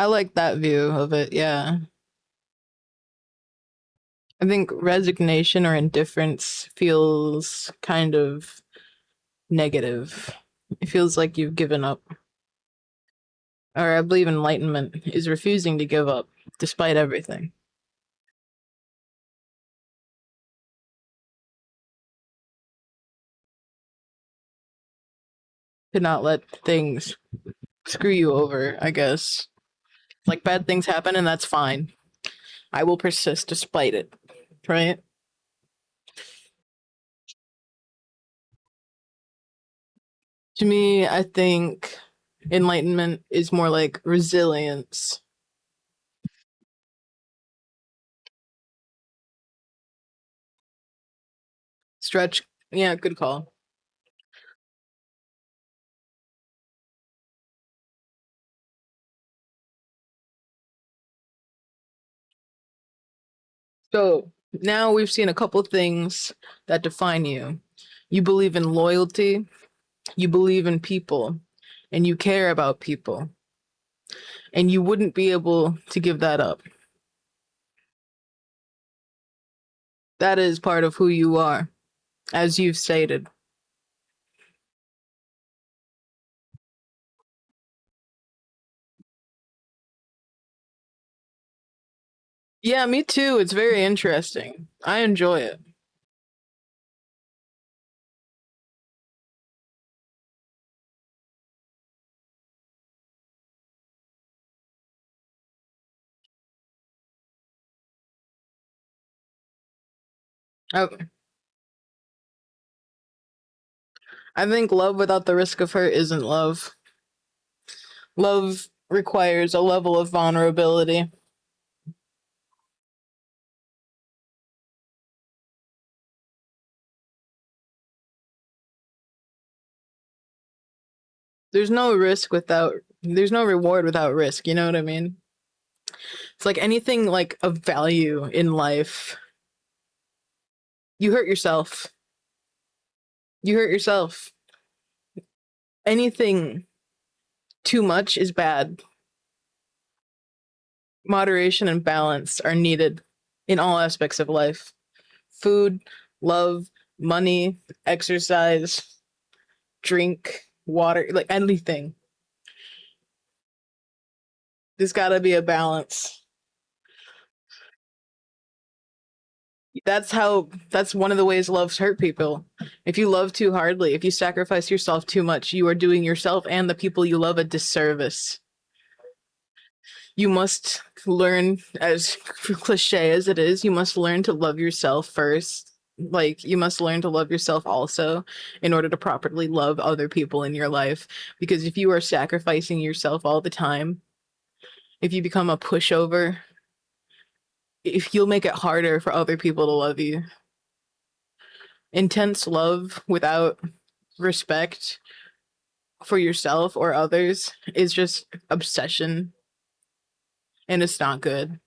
I like that view of it, yeah. I think resignation or indifference feels kind of negative. It feels like you've given up. Or I believe enlightenment is refusing to give up despite everything. To not let things screw you over, I guess. Like bad things happen and that's fine. I will persist despite it, right? To me, I think enlightenment is more like resilience. Stretch, yeah, good call. So now we've seen a couple things that define you. You believe in loyalty, you believe in people, and you care about people. And you wouldn't be able to give that up. That is part of who you are, as you've stated. Yeah, me too. It's very interesting. I enjoy it. I, I think love without the risk of hurt isn't love. Love requires a level of vulnerability. There's no reward without risk, you know what I mean? It's like anything like of value in life. You hurt yourself. You hurt yourself. anything too much is bad. Moderation and balance are needed in all aspects of life. Food, love, money, exercise, drink, water, like anything. There's got to be a balance. That's one of the ways loves hurt people. If you love too hardly, if you sacrifice yourself too much, you are doing yourself and the people you love a disservice. You must learn, as cliche as it is, you must learn to love yourself first. Like, you must learn to love yourself also in order to properly love other people in your life. Because if you are sacrificing yourself all the time, if you become a pushover, if you'll make it harder for other people to love you. Intense love without respect for yourself or others is just obsession, and it's not good.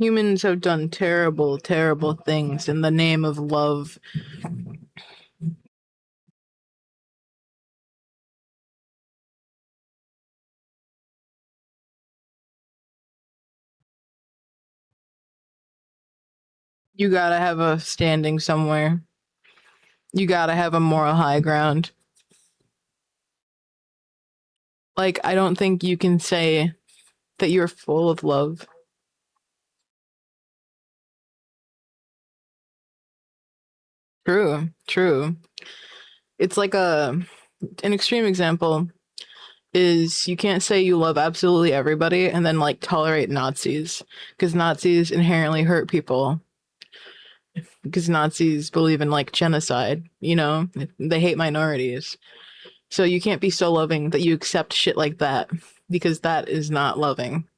Humans have done terrible, terrible things in the name of love. You gotta have a standing somewhere. You gotta have a moral high ground. Like, I don't think you can say that you're full of love. True, true. It's like an extreme example is you can't say you love absolutely everybody and then like tolerate Nazis, because Nazis inherently hurt people, because Nazis believe in like genocide, you know? They hate minorities. So you can't be so loving that you accept shit like that, because that is not loving.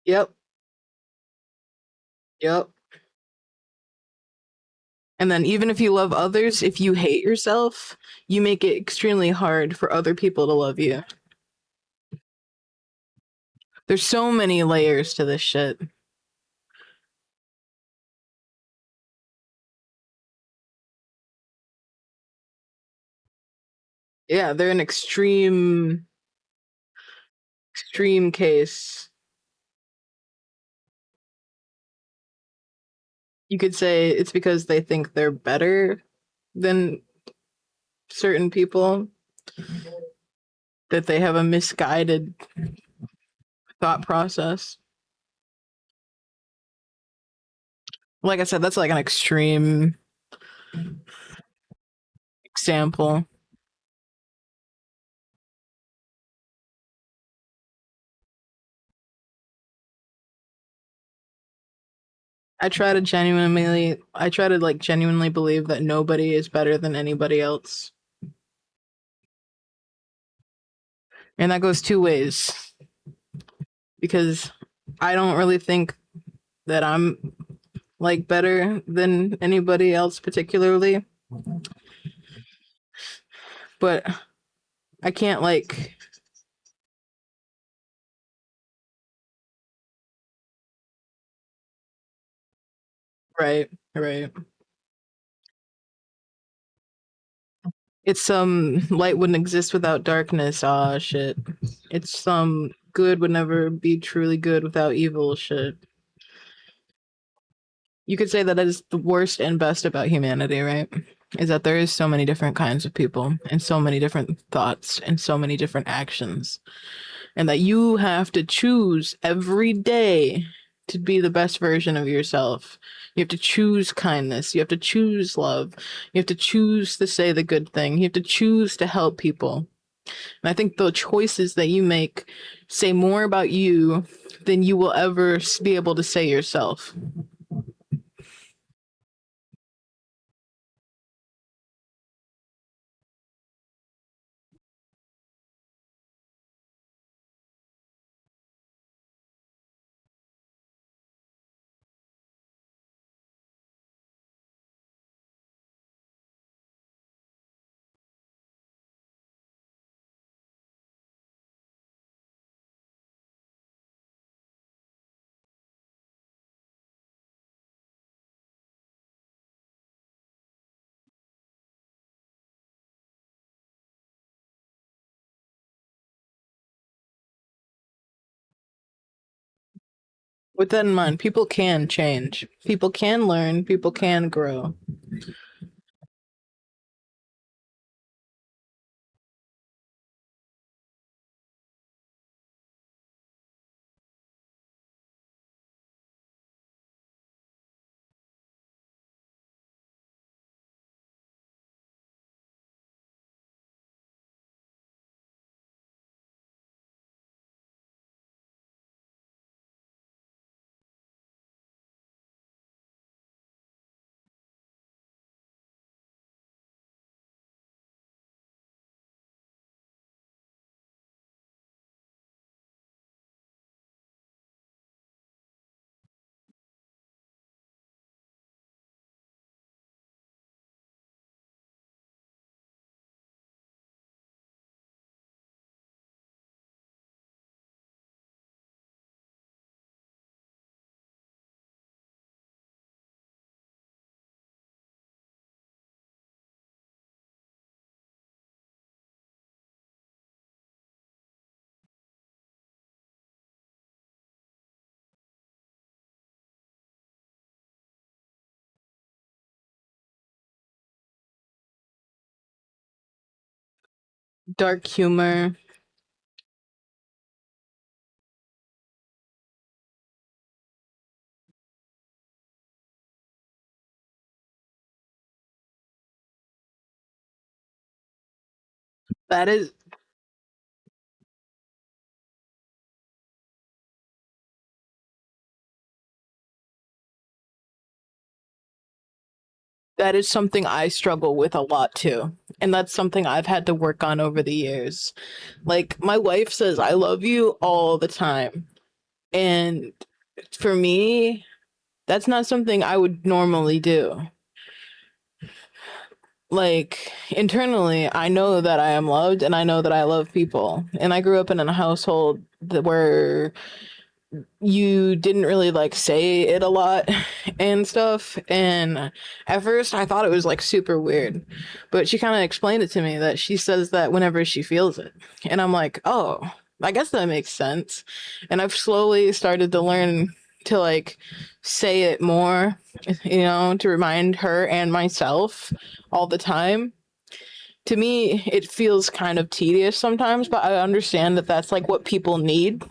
Yep. Yep. And then even if you love others, if you hate yourself, you make it extremely hard for other people to love you. There's so many layers to this shit. Yeah, they're an extreme case. You could say it's because they think they're better than certain people, that they have a misguided thought process. Like I said, that's like an extreme example. I try to like genuinely believe that nobody is better than anybody else. And that goes two ways. Because I don't really think that I'm like better than anybody else particularly. But I can't like right. It's light wouldn't exist without darkness. Ah, shit. It's good would never be truly good without evil. Shit. You could say that is the worst and best about humanity, right? Is that there is so many different kinds of people and so many different thoughts and so many different actions, and that you have to choose every day to be the best version of yourself. You have to choose kindness. You have to choose love. You have to choose to say the good thing. You have to choose to help people. And I think the choices that you make say more about you than you will ever be able to say yourself. With that in mind, people can change. People can learn. People can grow. Dark humor. That is that is something I struggle with a lot too. And that's something I've had to work on over the years. Like my wife says I love you all the time. And for me, that's not something I would normally do. Like internally, I know that I am loved and I know that I love people. And I grew up in a household where you didn't really like say it a lot and stuff. And at first I thought it was like super weird, but she kind of explained it to me that she says that whenever she feels it. And I'm like, oh, I guess that makes sense. And I've slowly started to learn to like say it more, to remind her and myself all the time. To me, it feels kind of tedious sometimes, but I understand that that's like what people need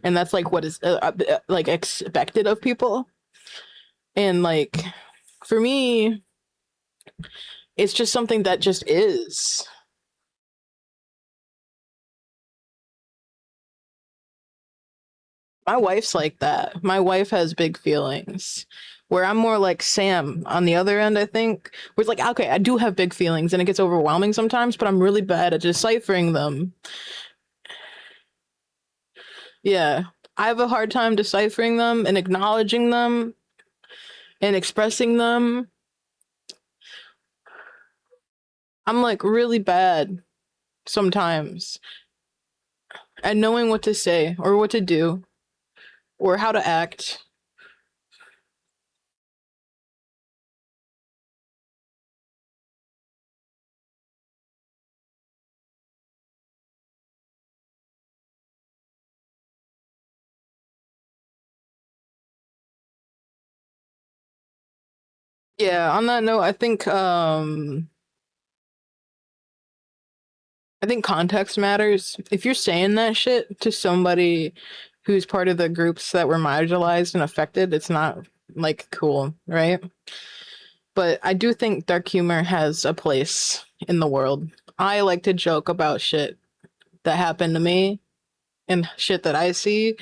and that's like what is like expected of people. And like for me, it's just something that just is. My wife's like that. My wife has big feelings. Where I'm more like Sam on the other end, I think. Where it's like, okay, I do have big feelings and it gets overwhelming sometimes, but I'm really bad at deciphering them. Yeah. I have a hard time deciphering them and acknowledging them and expressing them. I'm like really bad sometimes at knowing what to say or what to do or how to act. Yeah, on that note, I think context matters. If you're saying that shit to somebody who's part of the groups that were marginalized and affected, it's not like cool, right? But I do think dark humor has a place in the world. I like to joke about shit that happened to me and shit that I see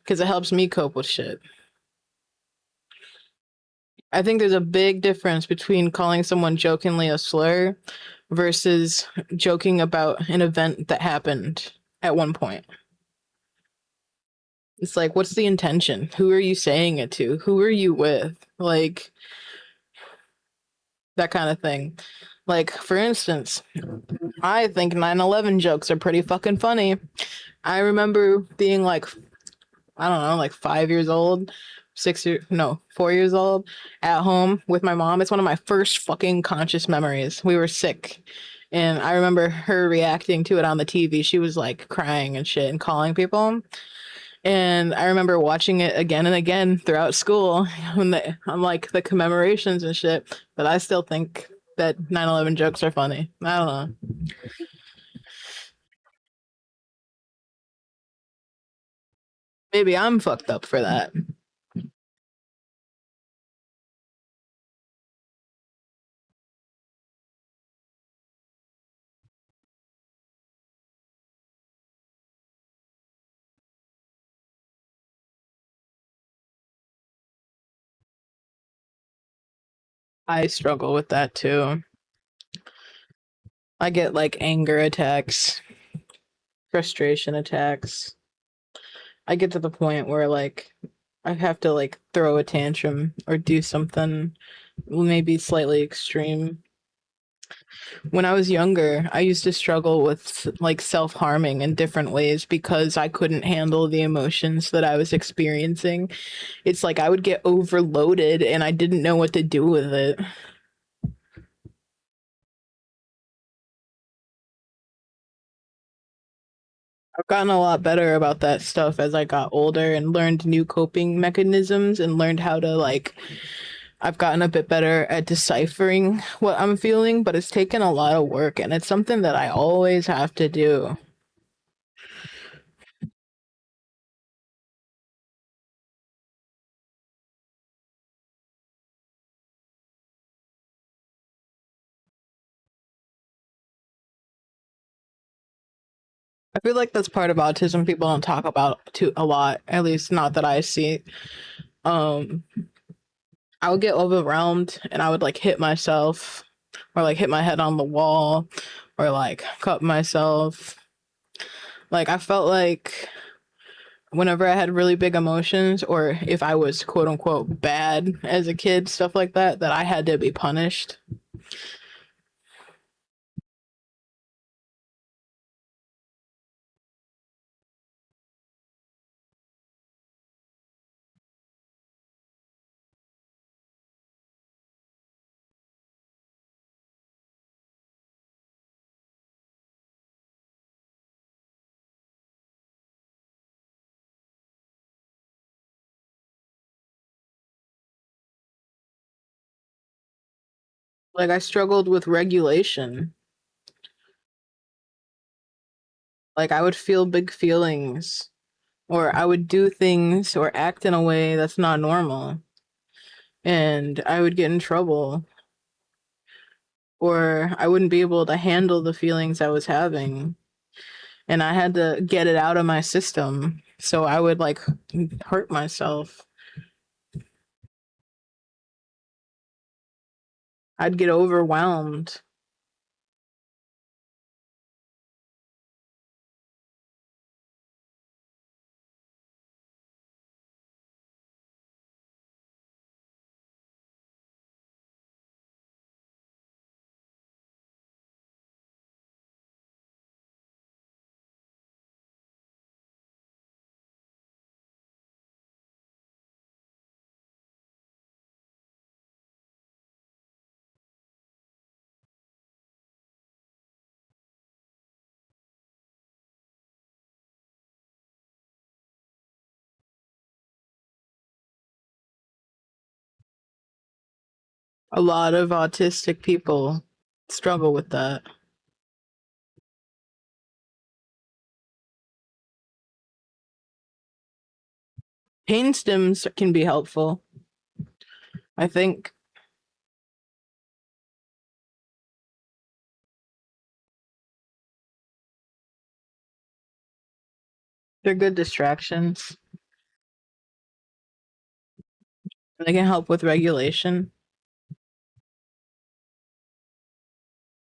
because it helps me cope with shit. I think there's a big difference between calling someone jokingly a slur versus joking about an event that happened at one point. It's like, what's the intention? Who are you saying it to? Who are you with? Like, that kind of thing. Like, for instance, I think 9/11 jokes are pretty fucking funny. I remember being like, I don't know, like 5 years old, 6 years, no, 4 years old at home with my mom. It's one of my first fucking conscious memories. We were sick. And I remember her reacting to it on the TV. She was like crying and shit and calling people. And I remember watching it again and again throughout school on like the commemorations and shit. But I still think that 9/11 jokes are funny. I don't know. Maybe I'm fucked up for that. I struggle with that too. I get like anger attacks, frustration attacks. I get to the point where like I have to like throw a tantrum or do something maybe slightly extreme. When I was younger, I used to struggle with like self-harming in different ways because I couldn't handle the emotions that I was experiencing. It's like I would get overloaded and I didn't know what to do with it. I've gotten a lot better about that stuff as I got older and learned new coping mechanisms and learned how to like I've gotten a bit better at deciphering what I'm feeling, but it's taken a lot of work and it's something that I always have to do. I feel like that's part of autism people don't talk about too a lot, at least not that I see. Um I would get overwhelmed and I would like hit myself or like hit my head on the wall or like cut myself. Like I felt like whenever I had really big emotions or if I was quote unquote bad as a kid, stuff like that, that I had to be punished. Like I struggled with regulation. Like I would feel big feelings or I would do things or act in a way that's not normal and I would get in trouble or I wouldn't be able to handle the feelings I was having and I had to get it out of my system. So I would like hurt myself. I'd get overwhelmed. A lot of autistic people struggle with that. Pain stims can be helpful, I think. They're good distractions. They can help with regulation.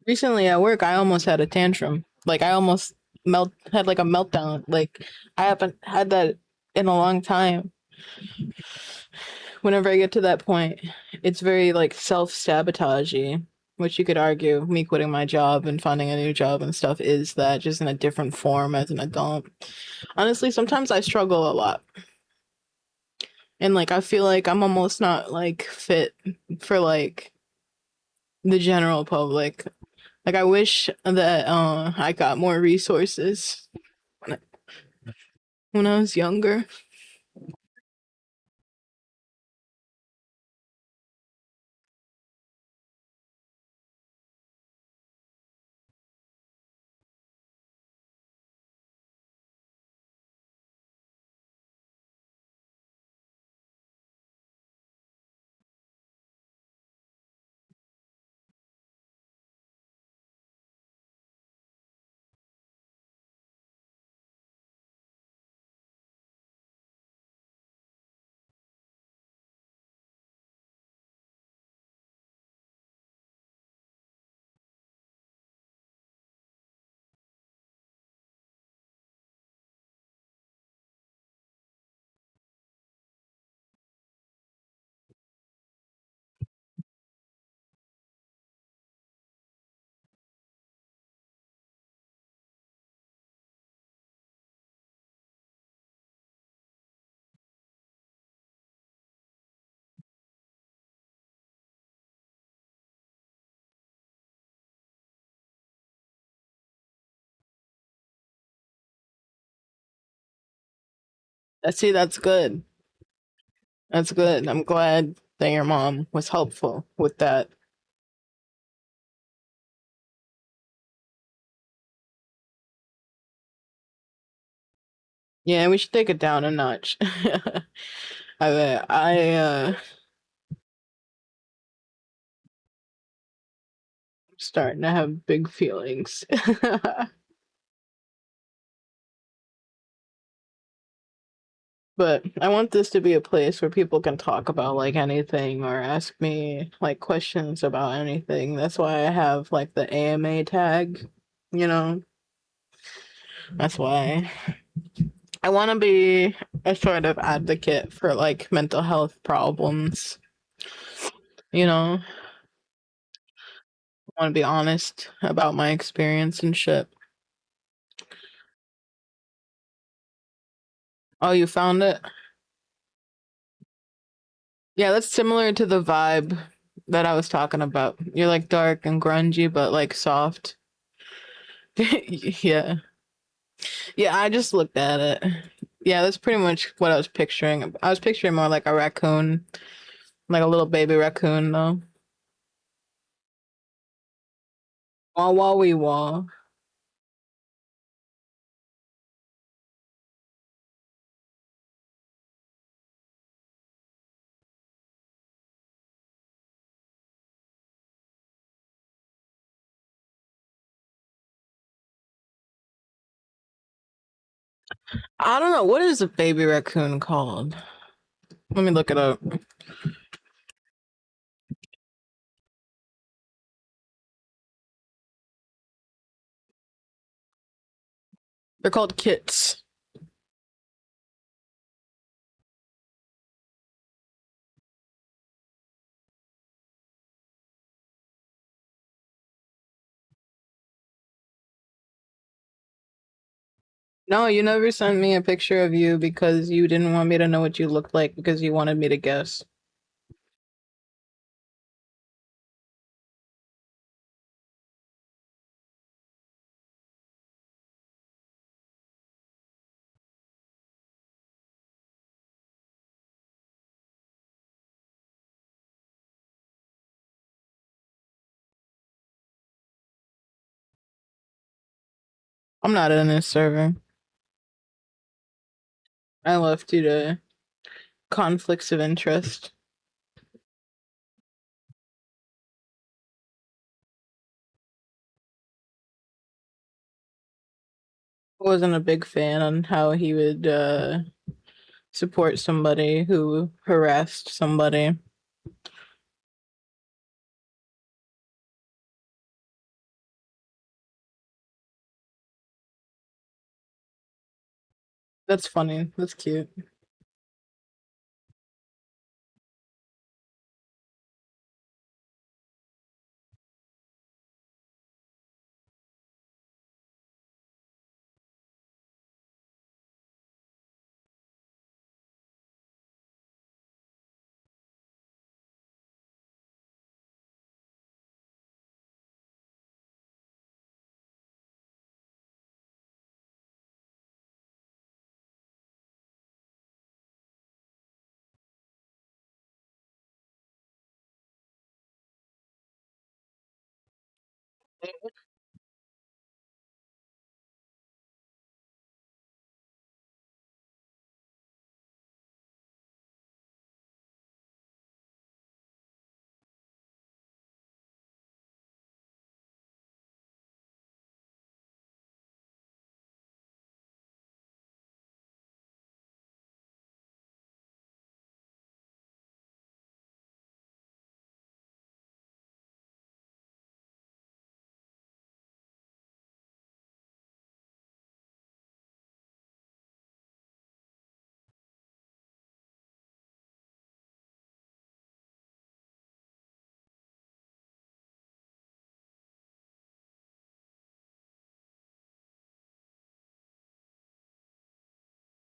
Recently at work, I almost had a tantrum. Like I almost had like a meltdown. Like I haven't had that in a long time. Whenever I get to that point, it's very like self-sabotagey, which you could argue me quitting my job and finding a new job and stuff is that just in a different form as an adult. Honestly, sometimes I struggle a lot. And like I feel like I'm almost not like fit for like the general public. Like I wish that I got more resources when when I was younger. See, that's good. That's good. I'm glad that your mom was helpful with that. Yeah, we should take it down a notch. I'm starting to have big feelings. But I want this to be a place where people can talk about like anything or ask me like questions about anything. That's why I have like the AMA tag, you know? That's why I want to be a sort of advocate for like mental health problems, you know? I want to be honest about my experience and shit. Oh, you found it? Yeah, that's similar to the vibe that I was talking about. You're like dark and grungy, but like soft. Yeah. Yeah, I just looked at it. Yeah, that's pretty much what I was picturing. I was picturing more like a raccoon, like a little baby raccoon, though. Wah wah wee wah. I don't know. What is a baby raccoon called? Let me look it up. They're called kits. No, you never sent me a picture of you because you didn't want me to know what you looked like because you wanted me to guess. I'm not in this server. I left today. conflicts of interest. I wasn't a big fan on how he would support somebody who harassed somebody. That's funny. That's cute.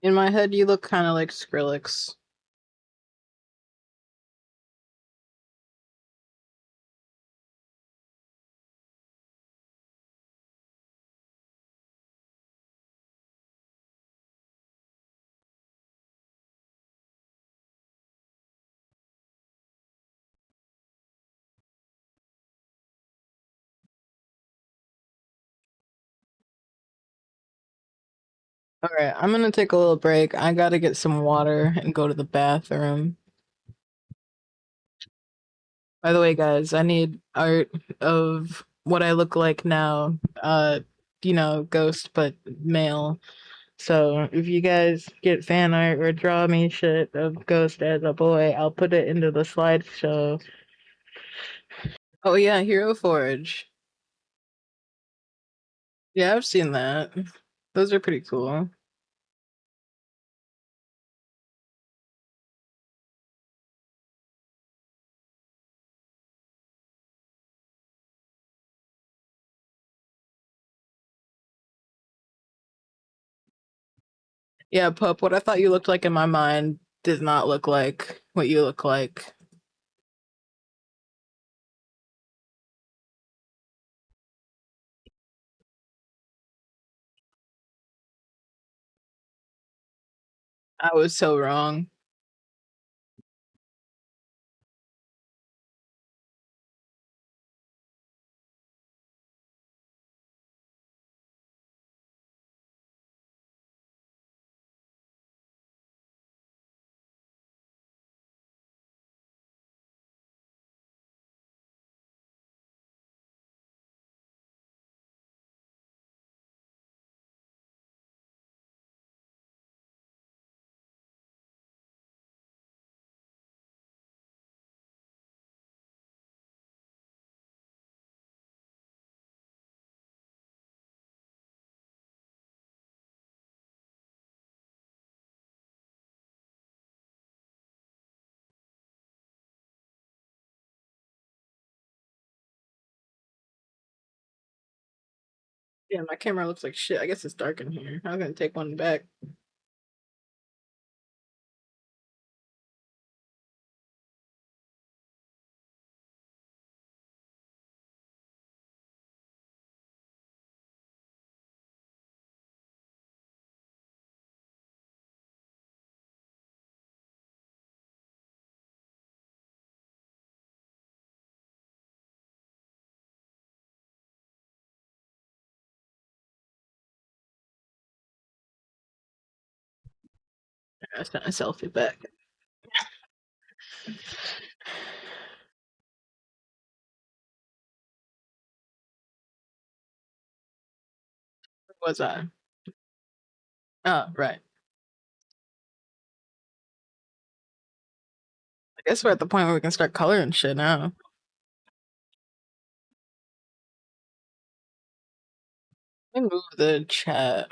In my head, you look kind of like Skrillex. All right, I'm gonna take a little break. I gotta get some water and go to the bathroom. By the way, guys, I need art of what I look like now. Ghost but male. So if you guys get fan art or draw me shit of Ghost as a boy, I'll put it into the slideshow. Oh yeah, Hero Forge. Yeah, I've seen that. Those are pretty cool. Yeah, Pup, what I thought you looked like in my mind does not look like what you look like. I was so wrong. Yeah, my camera looks like shit. I guess it's dark in here. I'm gonna take one back. I sent a selfie back. What's that? Oh, right. I guess we're at the point where we can start coloring shit now. Let me move the chat.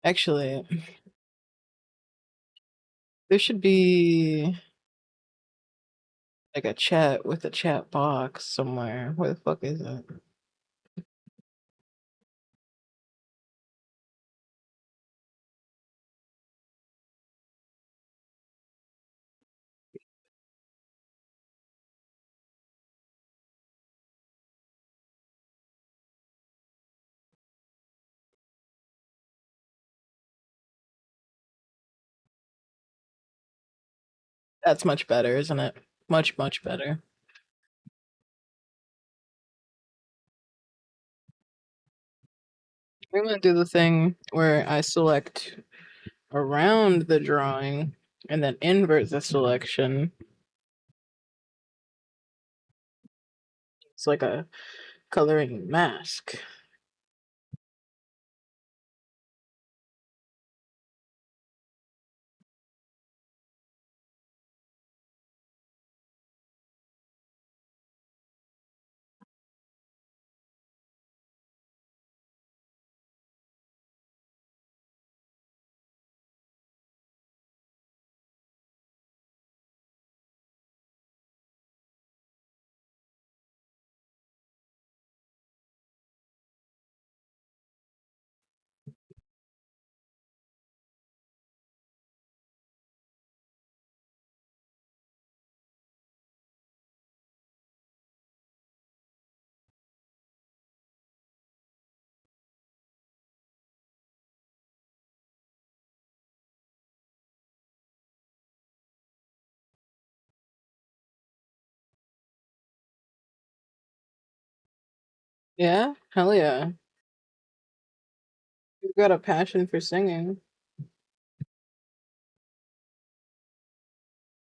Actually, there should be like a chat with a chat box somewhere. Where the fuck is it? That's much better, isn't it? Much, much better. I'm gonna do the thing where I select around the drawing and then invert the selection. It's like a coloring mask. Yeah? Hell yeah. You've got a passion for singing.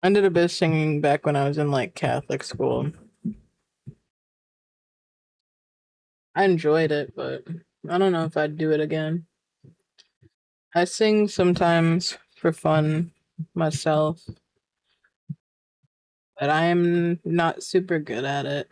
I did a bit of singing back when I was in like Catholic school. I enjoyed it, but I don't know if I'd do it again. I sing sometimes for fun myself, but I'm not super good at it.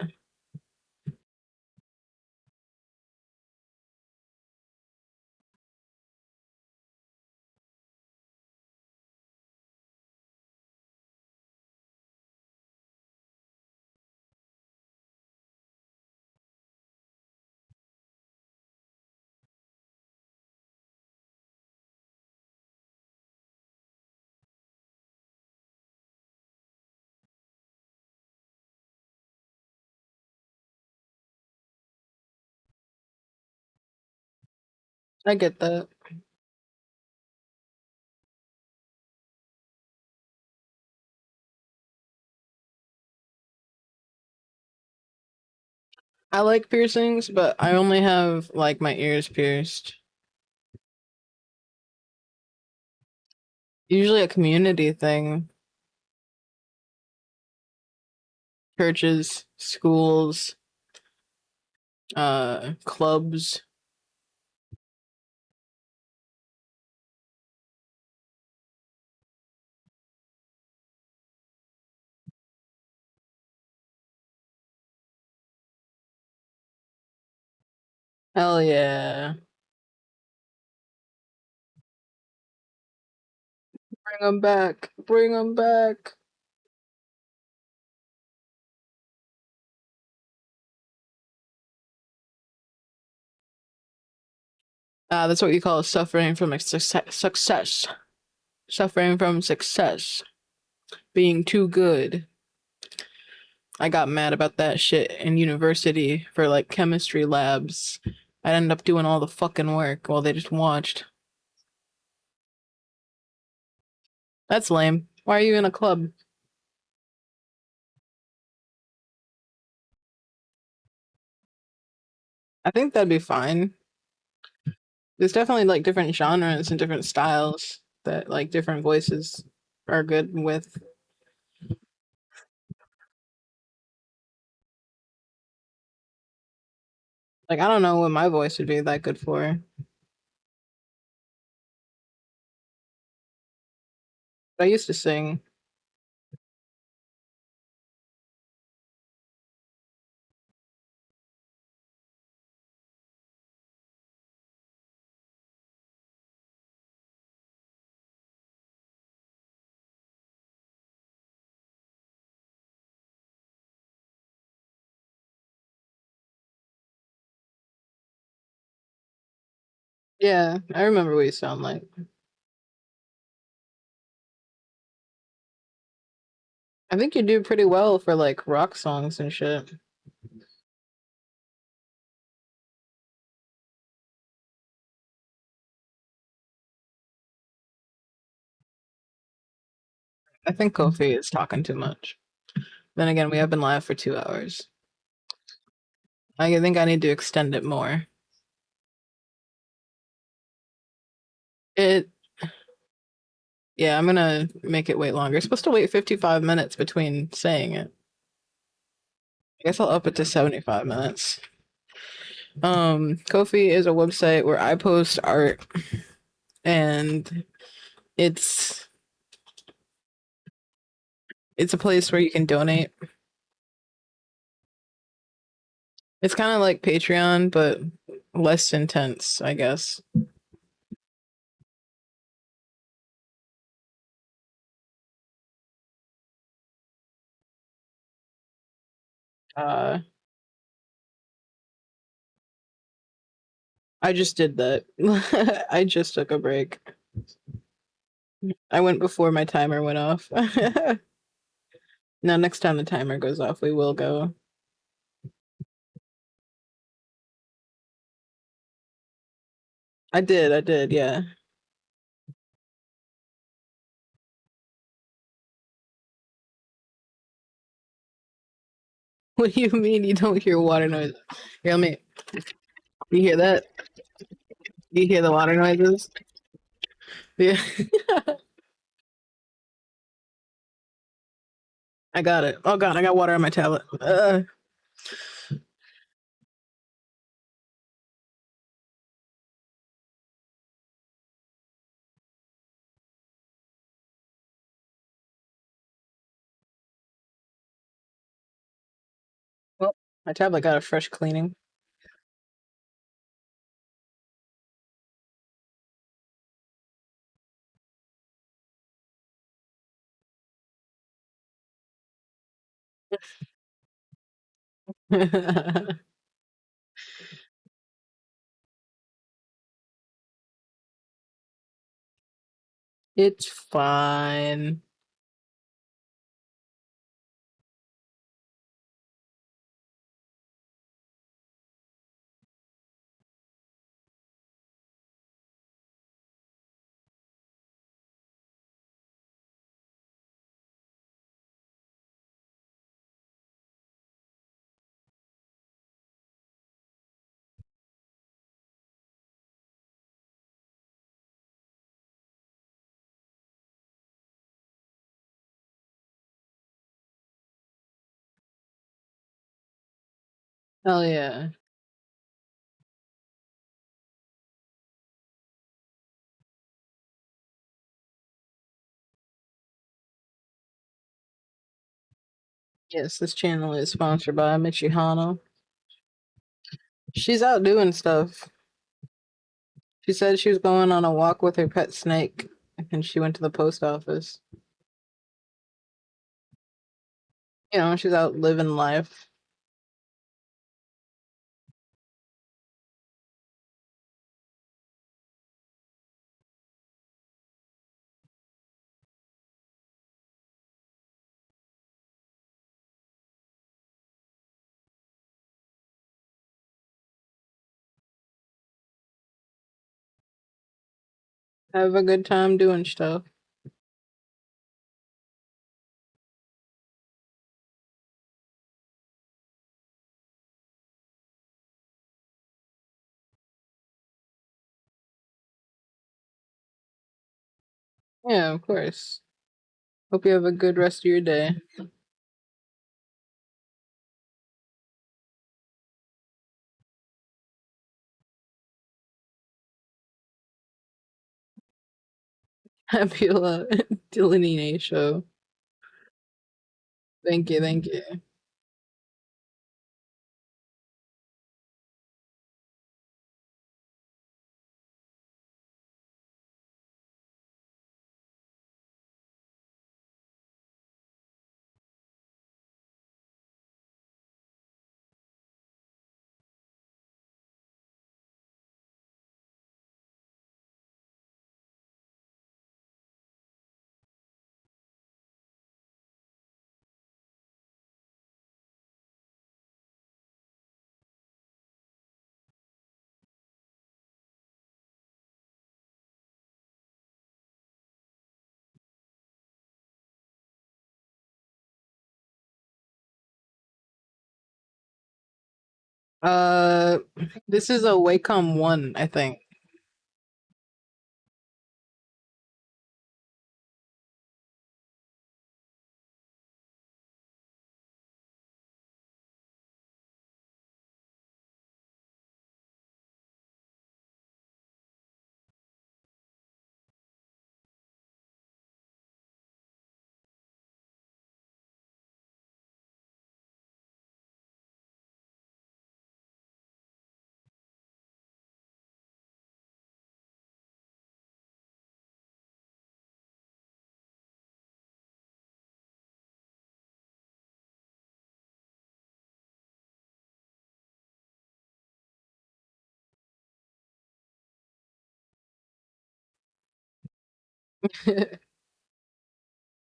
I get that. I like piercings, but I only have like my ears pierced. Usually a community thing. Churches, schools, clubs. Hell yeah. Bring them back. Bring them back. That's what you call suffering from success. Suffering from success. Being too good. I got mad about that shit in university for like chemistry labs. I'd end up doing all the fucking work while they just watched. That's lame. Why are you in a club? I think that'd be fine. There's definitely like different genres and different styles that like different voices are good with. Like I don't know what my voice would be that good for. But I used to sing. Yeah, I remember what you sound like. I think you do pretty well for like rock songs and shit. I think Kofi is talking too much. Then again, we have been live for 2 hours. I think I need to extend it more. It, yeah, I'm gonna make it wait longer. It's supposed to wait 55 minutes between saying it. I guess I'll up it to 75 minutes. Kofi is a website where I post art and it's it's a place where you can donate. It's kind of like Patreon, but less intense, I guess. Uh, I just did that. I just took a break. I went before my timer went off. Now, next time the timer goes off, we will go. I did, yeah. What do you mean you don't hear water noise? Here, let me. You hear that? You hear the water noises? Yeah. I got it. Oh god, I got water on my tablet. Well, my tablet got a fresh cleaning. It's fine. Hell yeah. Yes, this channel is sponsored by Michihano. She's out doing stuff. She said she was going on a walk with her pet snake and she went to the post office. You know, she's out living life. Have a good time doing stuff. Yeah, of course. Hope you have a good rest of your day. Happy Delaney show. Thank you, thank you. Uh, this is a Wacom 1, I think.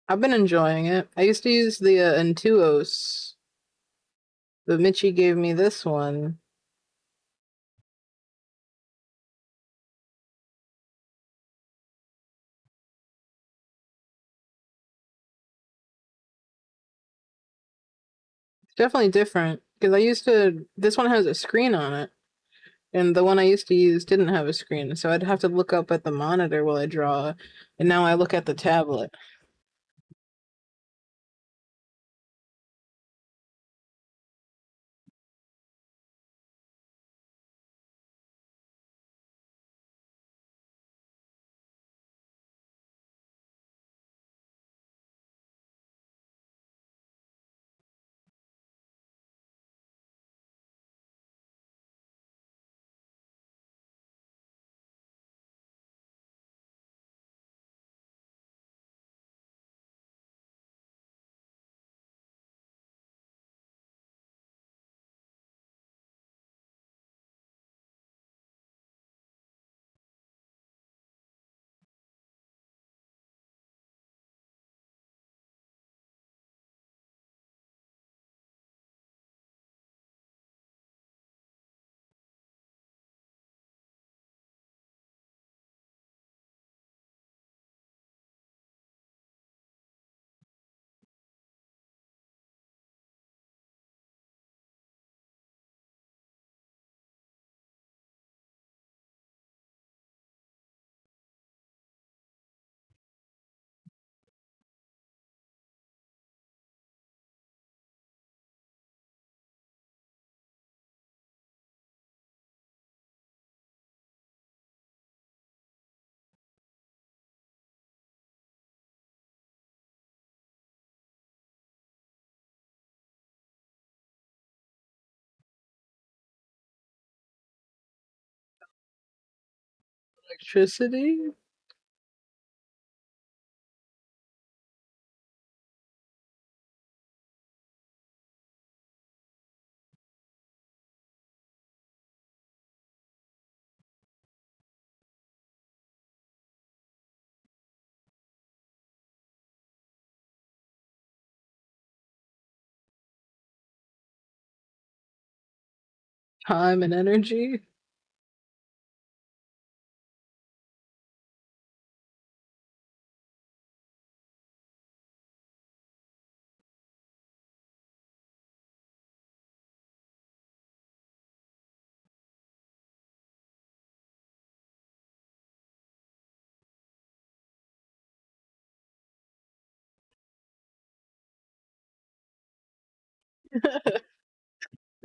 I've been enjoying it. I used to use the Intuos, but Mitchie gave me this one. It's definitely different because I used to. This one has a screen on it, and the one I used to use didn't have a screen, so I'd have to look up at the monitor while I draw, and now I look at the tablet. Electricity? Time and energy?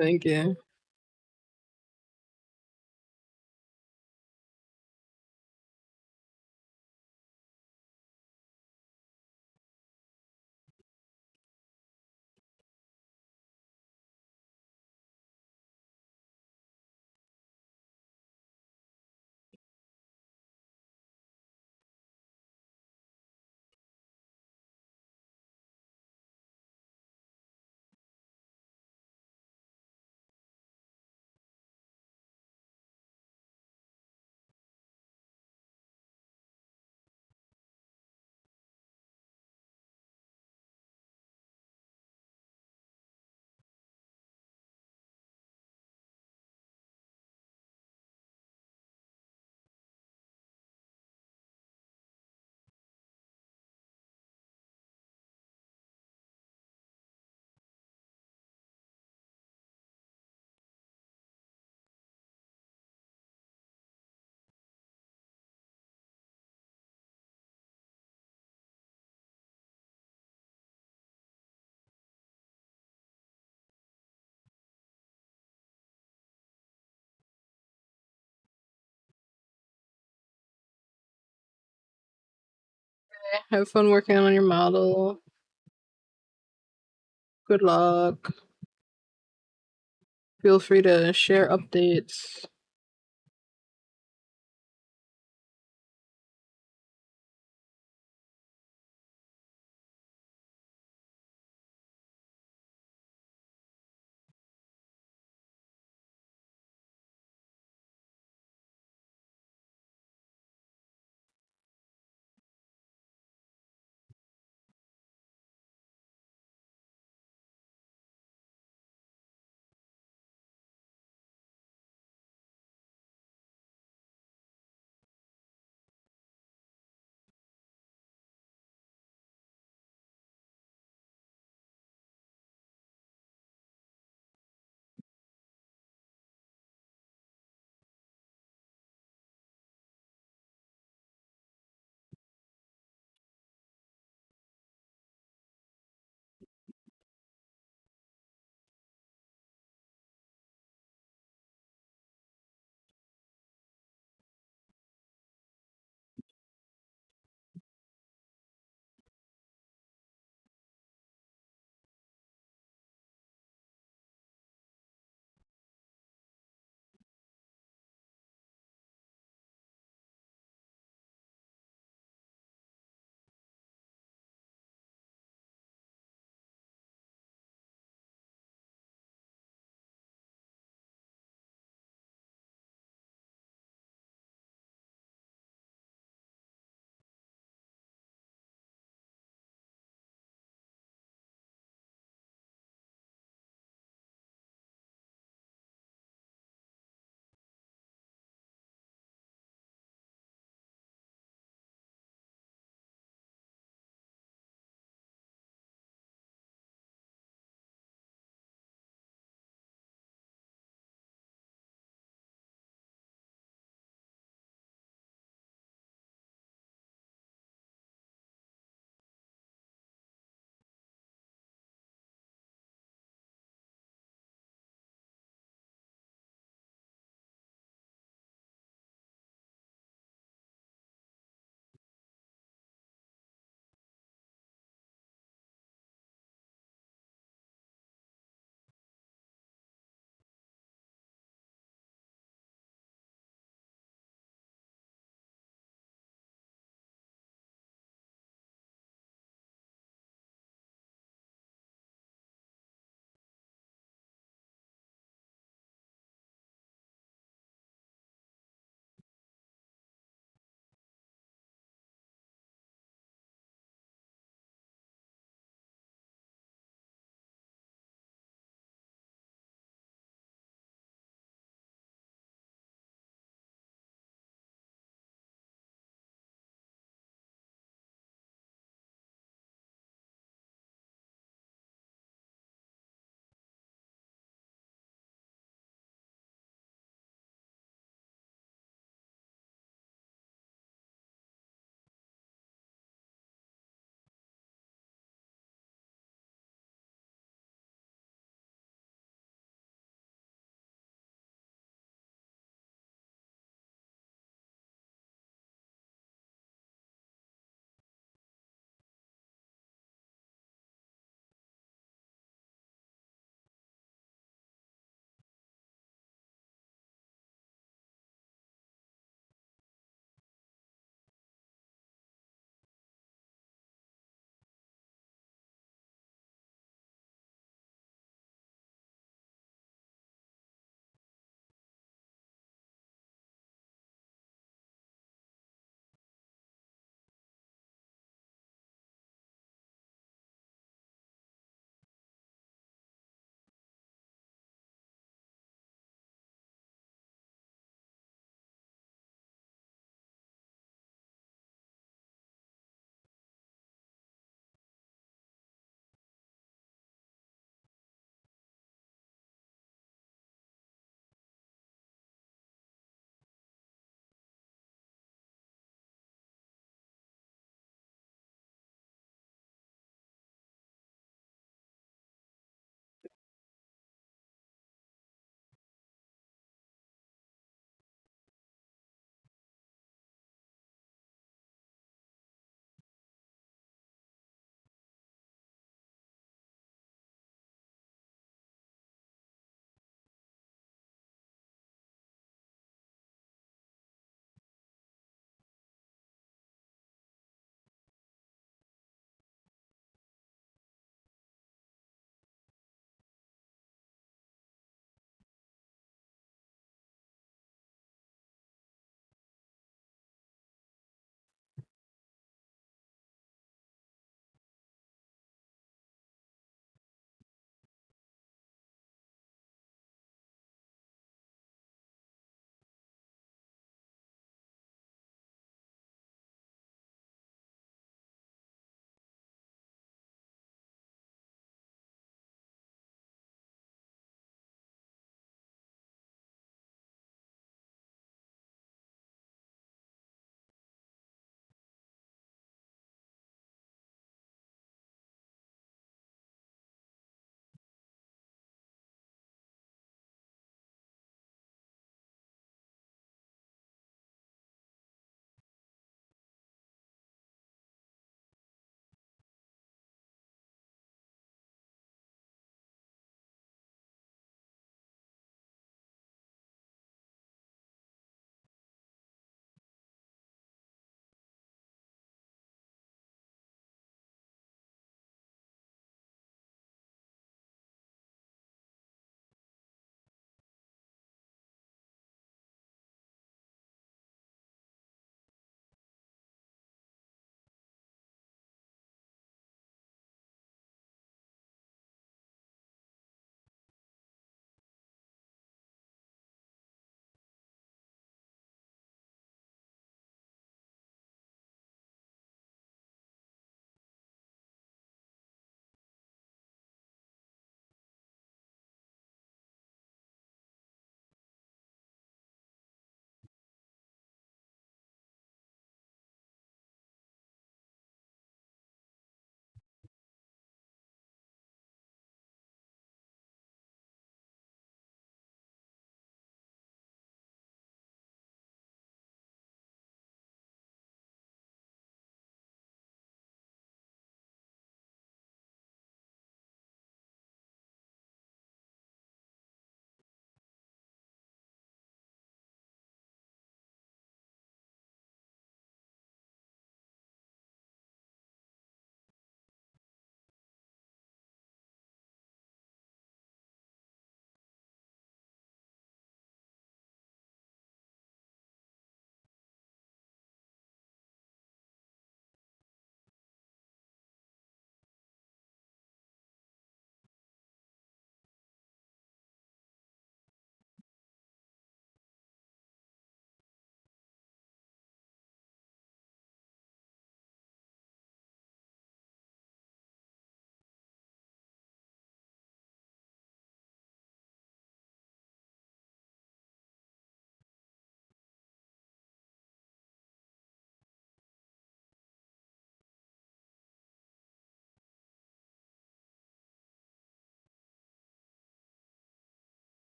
Thank you. Have fun working on your model. Good luck. Feel free to share updates.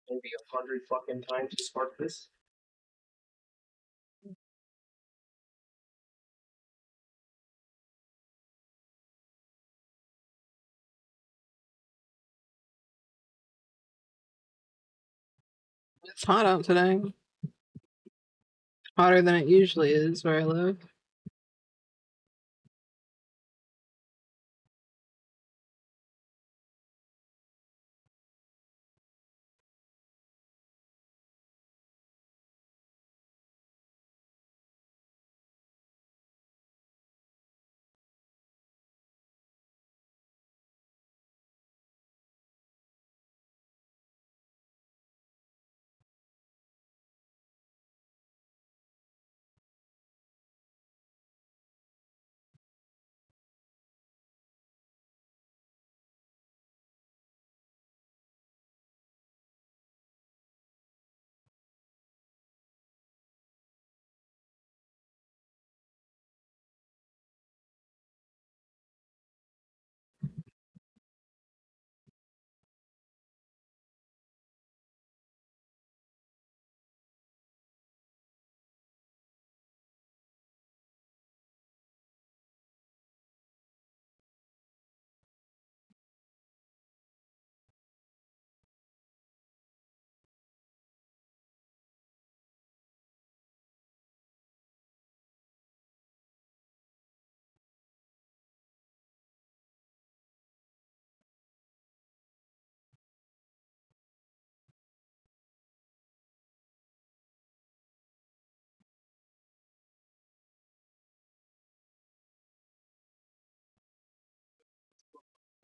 maybe 100 fucking times to spark this. It's hot out today. Hotter than it usually is where I live.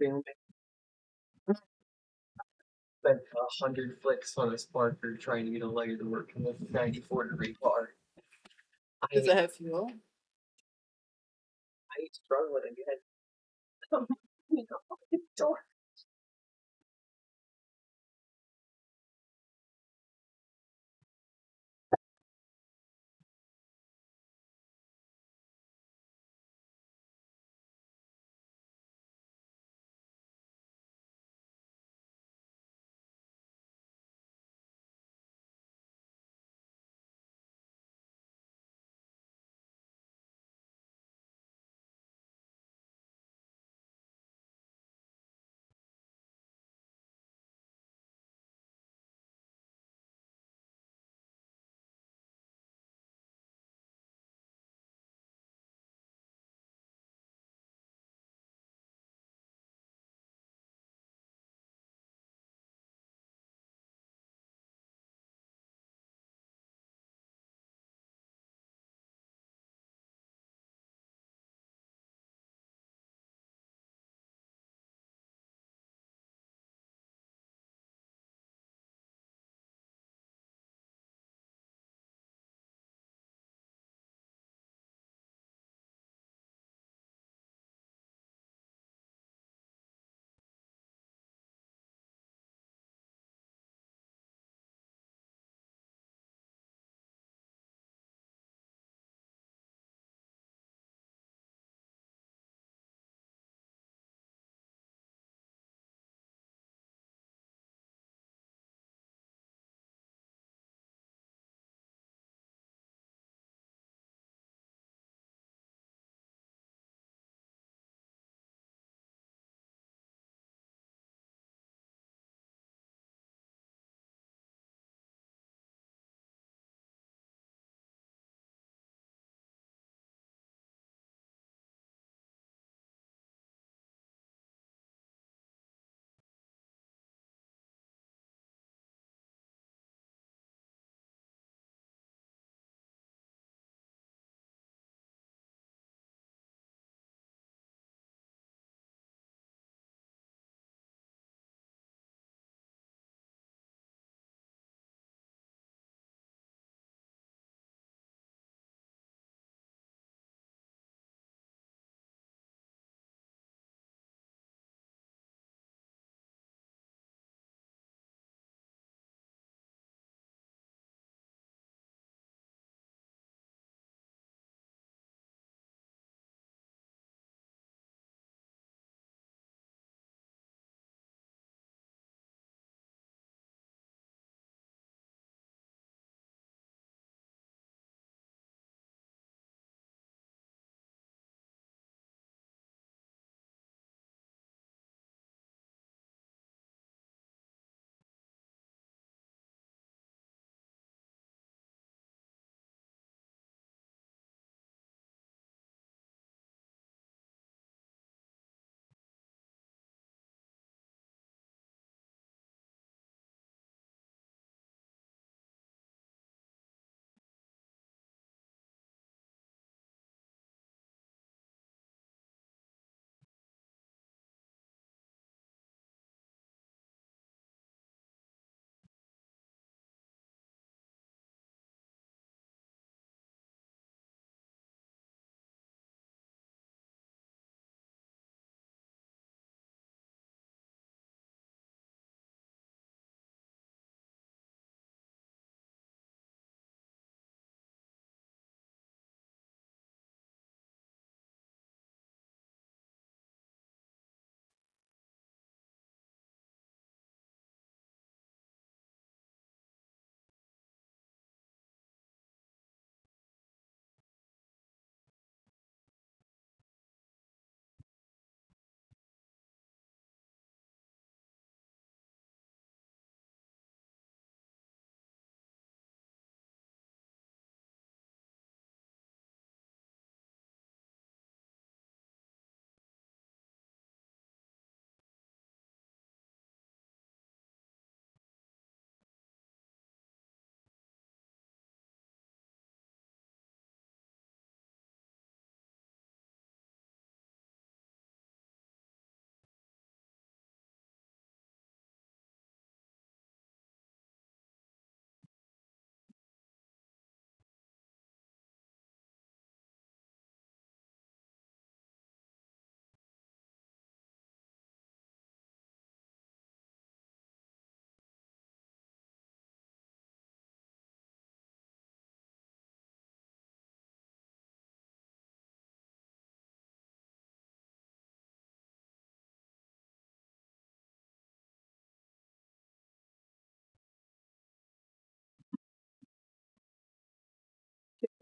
Spent 100 flicks on a sparker trying to get a lighter to work with a 94-degree bar. Does it have fuel? I ain't struggling again. Door.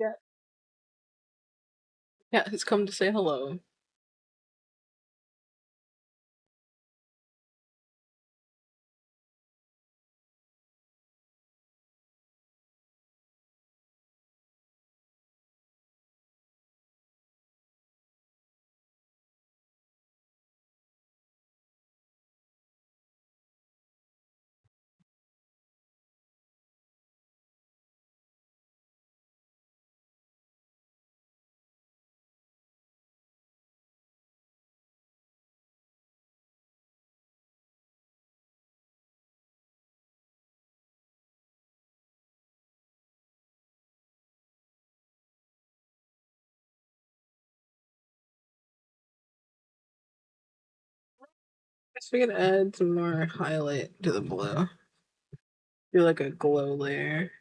Yeah, he's come to say hello. Guess we could add some more highlight to the blue. Do like a glow layer.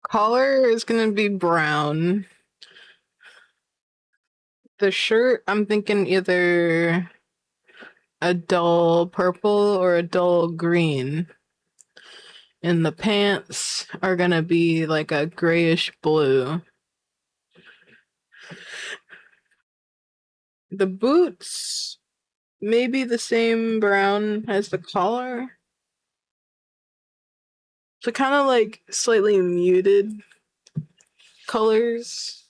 Collar is gonna be brown. The shirt, I'm thinking either a dull purple or a dull green. And the pants are gonna be like a grayish blue. The boots, maybe the same brown as the collar. So kind of like slightly muted colors.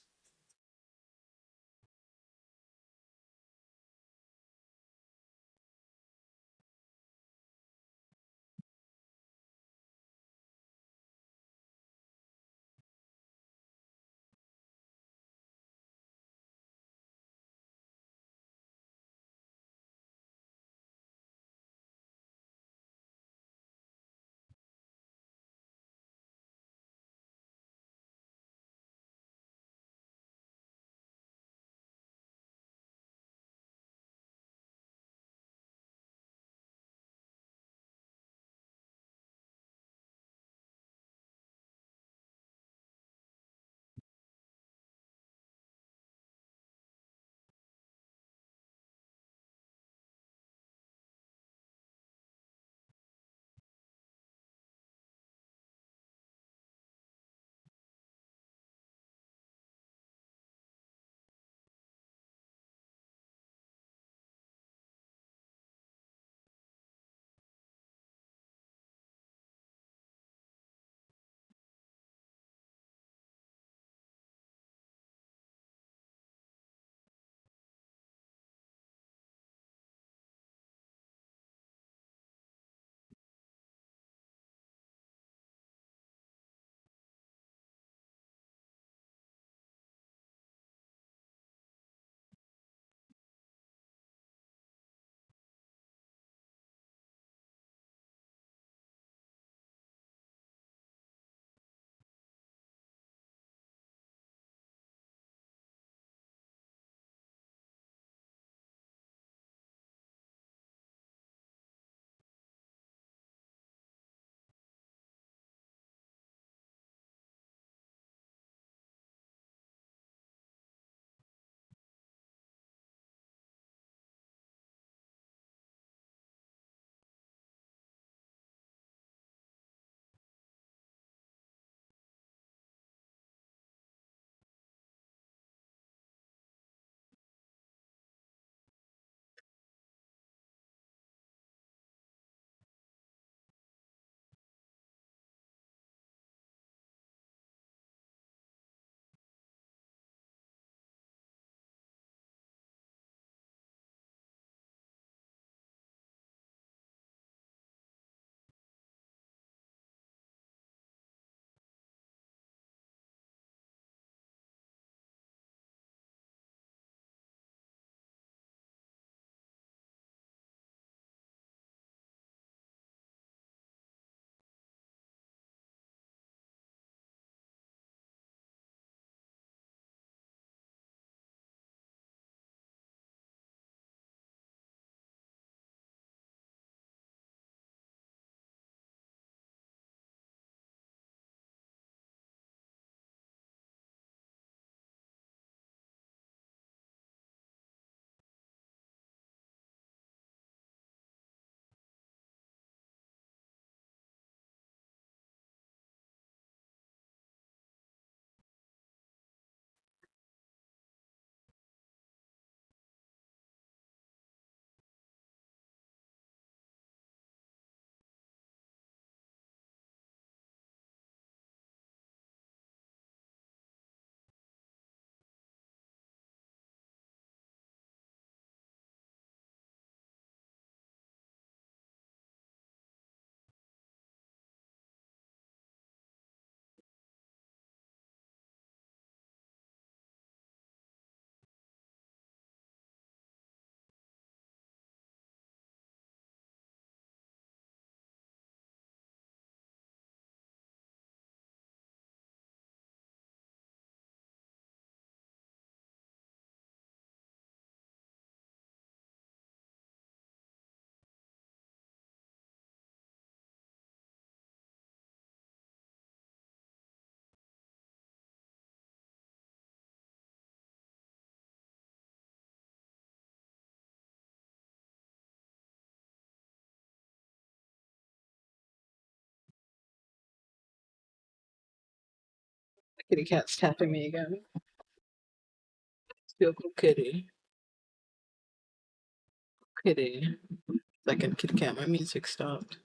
The kitty cat's tapping me again. Still cool kitty. Kitty. Second kitty cat, my music stopped.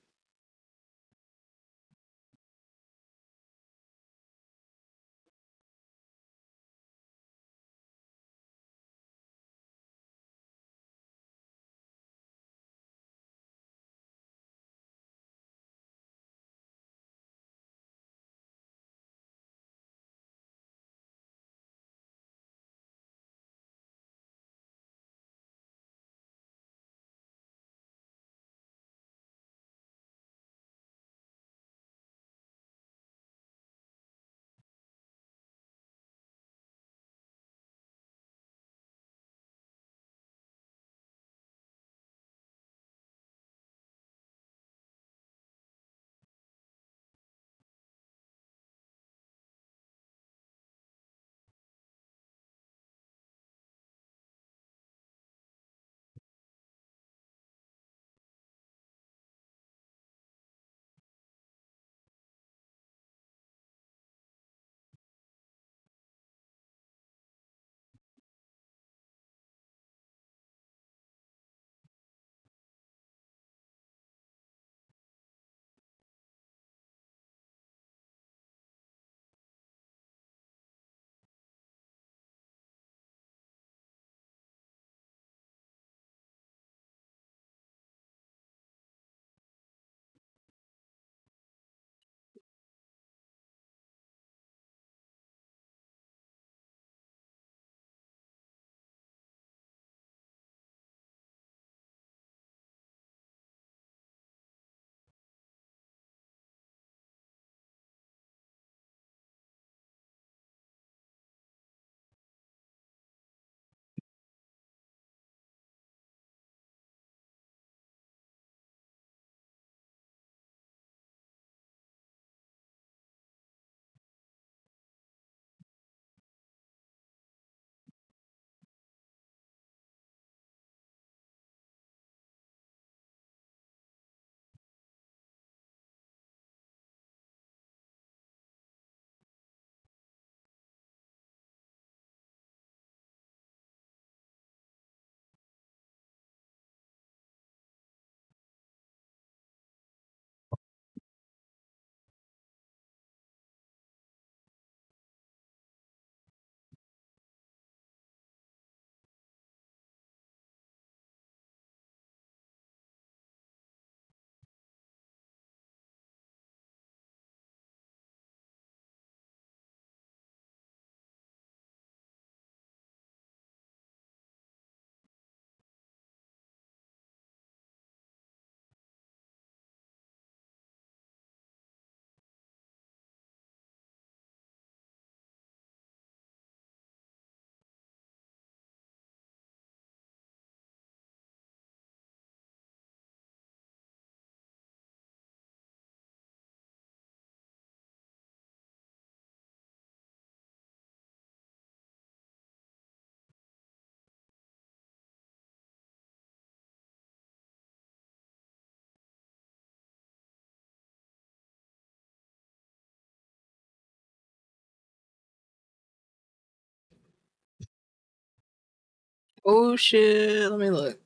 Oh shit, let me look.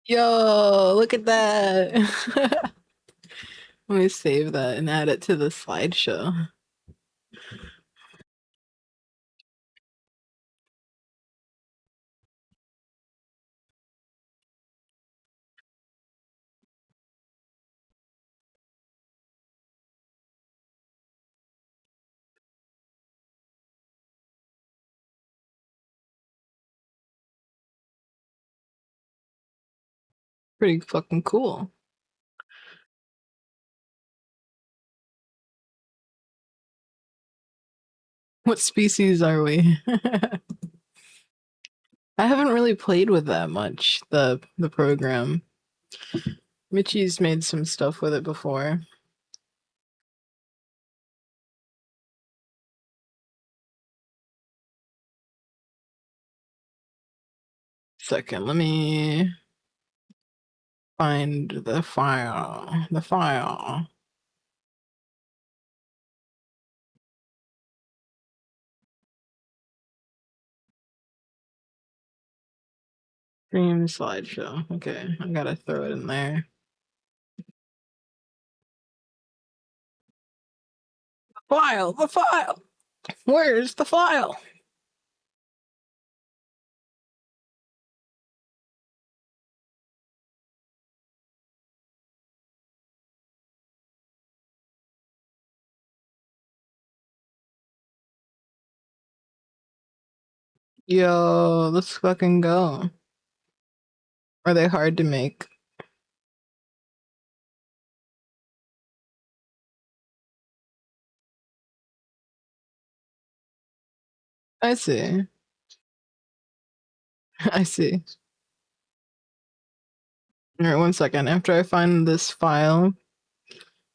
Yo, look at that. Let me save that and add it to the slideshow. Pretty fucking cool. What species are we? I haven't really played with that much, the program. Mitchie's made some stuff with it before. Second, let me find the file. The file. Stream slideshow. Okay, I gotta throw it in there. File! The file! Where's the file? Yo, let's fucking go. Are they hard to make? I see. I see. Alright, 1 second. After I find this file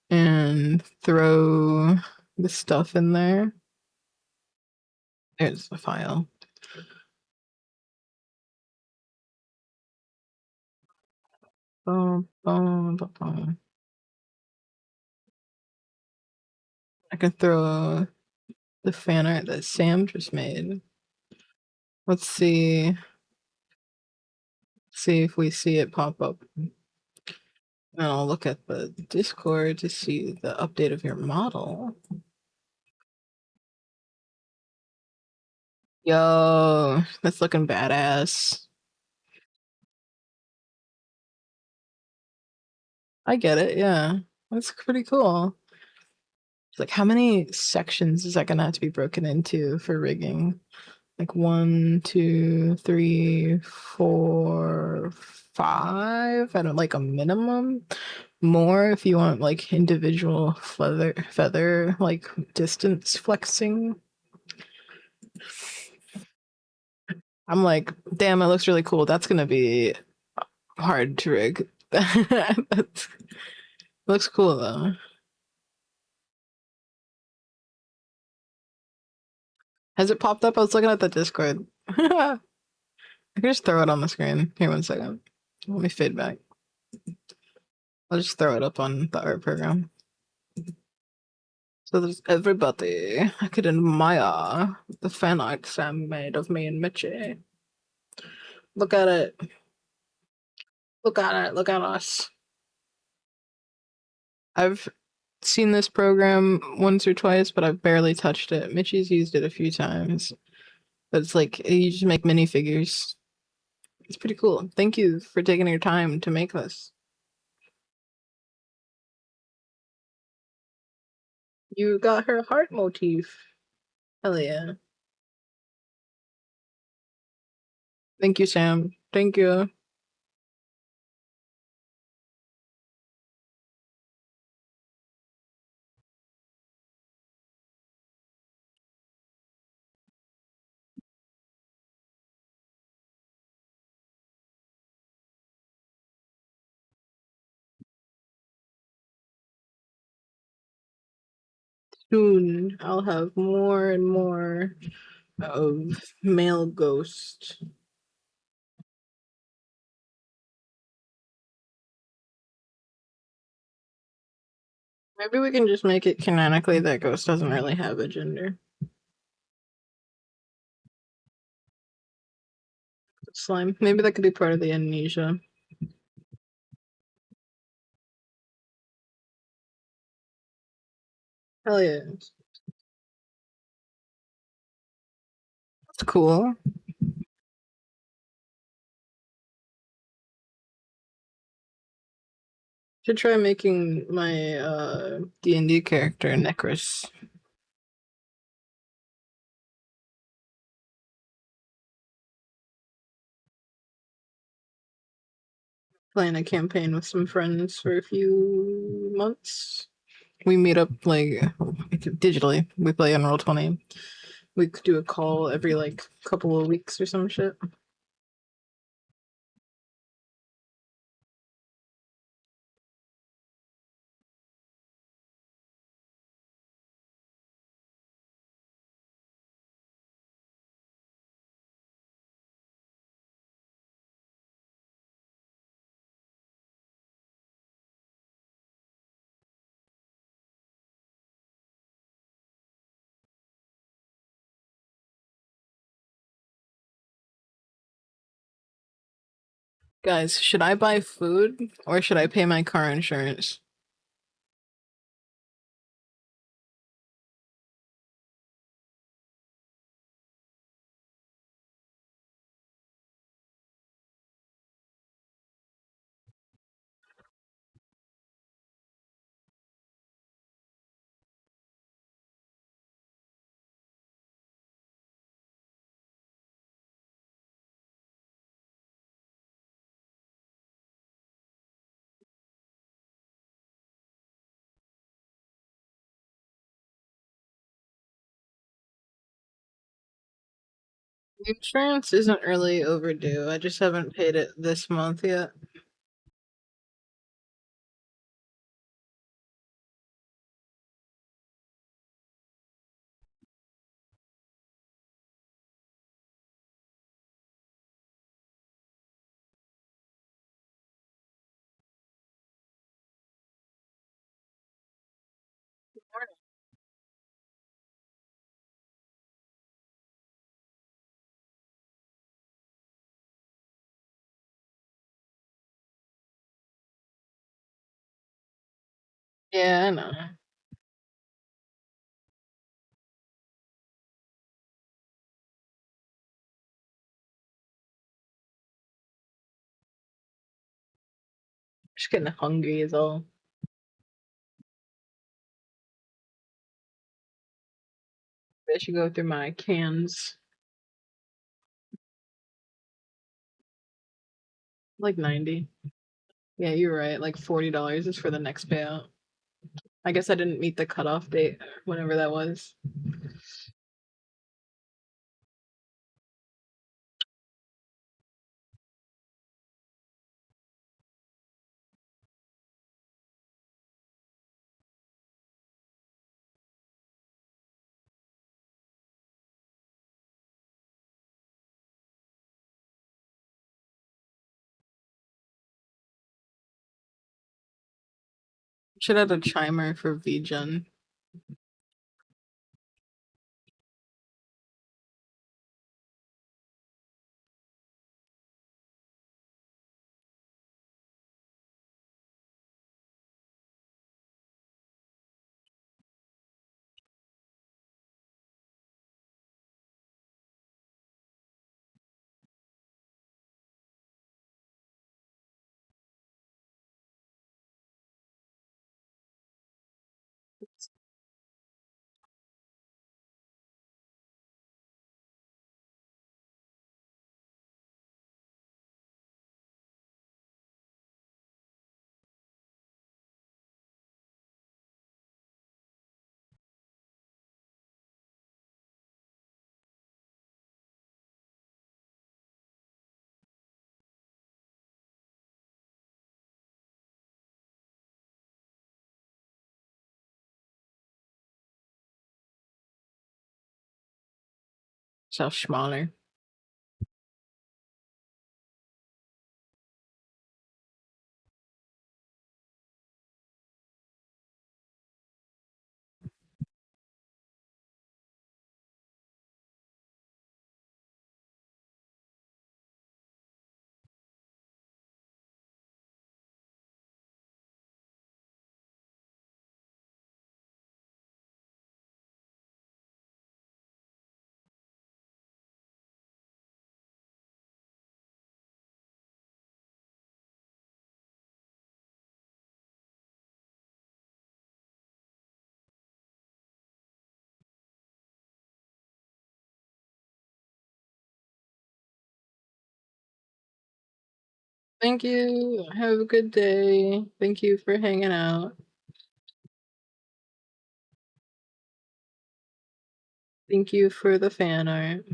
and throw the stuff in there. There's the file. Boom, boom, boom, boom. I can throw the fan art that Sam just made. Let's see if we see it pop up. And I'll look at the Discord to see the update of your model. Yo, that's looking badass. I get it, yeah. That's pretty cool. It's like, how many sections is that gonna have to be broken into for rigging? Like 1, 2, 3, 4, 5. I don't like a minimum. More if you want like individual feather like distance flexing. I'm like, damn, it looks really cool. That's gonna be hard to rig. That's looks cool though. Has it popped up? I was looking at the Discord. I can just throw it on the screen. Here, 1 second. Let me fade back. I'll just throw it up on the art program. So there's everybody. I could admire the fan art Sam made of me and Mitchie. Look at it. Look at it. Look at us. I've seen this program once or twice, but I've barely touched it. Mitchie's used it a few times. But it's like you just make minifigures. It's pretty cool. Thank you for taking your time to make this. You got her heart motif. Hell yeah. Thank you, Sam. Thank you. Soon I'll have more and more of male ghost. Maybe we can just make it canonically that Ghost doesn't really have a gender. Slime. Maybe that could be part of the amnesia. Hell yeah. That's cool. Should try making my D&D character Necros. Playing a campaign with some friends for a few months. We meet up like digitally. We play on Roll20. We could do a call every like couple of weeks or some shit. Guys, should I buy food or should I pay my car insurance? Insurance isn't really overdue. I just haven't paid it this month yet. Yeah, I know. Just getting hungry is all. I should go through my cans. Like 90. Yeah, you're right. Like $40 is for the next payout. I guess I didn't meet the cutoff date, whenever that was. Should add a chimer for VGen. So smaller. Thank you. Have a good day. Thank you for hanging out. Thank you for the fan art.